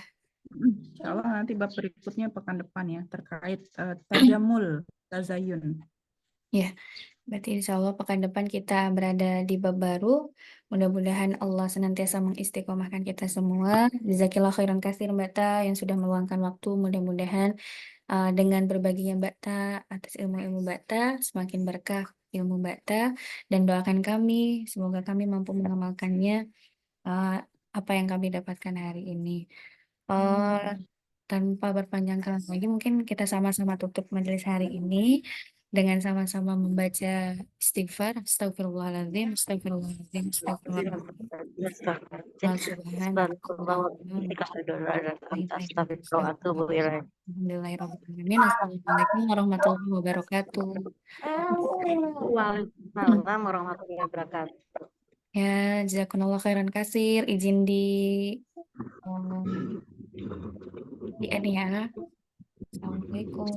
insya Allah nanti bab berikutnya pekan depan ya terkait tajamul, tazayun. Ya, berarti insya Allah pekan depan kita berada di bab baru. Mudah-mudahan Allah senantiasa mengistiqomahkan kita semua. Jazakillah khairan kasir Mbak Ta yang sudah meluangkan waktu. Mudah-mudahan dengan berbaginya Mbak Ta atas ilmu-ilmu Mbak Ta, semakin berkah ilmu Mbak Ta, dan doakan kami, semoga kami mampu mengamalkannya uh, apa yang kami dapatkan hari ini. Uh, Tanpa berpanjang kali lagi, mungkin kita sama-sama tutup majelis hari ini dengan sama-sama membaca istighfar, astagfirullahaladzim, astagfirullahaladzim, astagfirullahaladzim. Astagfirullah wa bihamdika asyhadu an la ilaha illa anta astaghfiruka wa atubu ilaik. Alhamdulillahirrahmanirrahim. Assalamualaikum warahmatullahi wabarakatuh. Waalaikumsalam warahmatullahi wabarakatuh. Ya, jazakumullah khairan kasir. Izin um, di end ya. Assalamualaikum.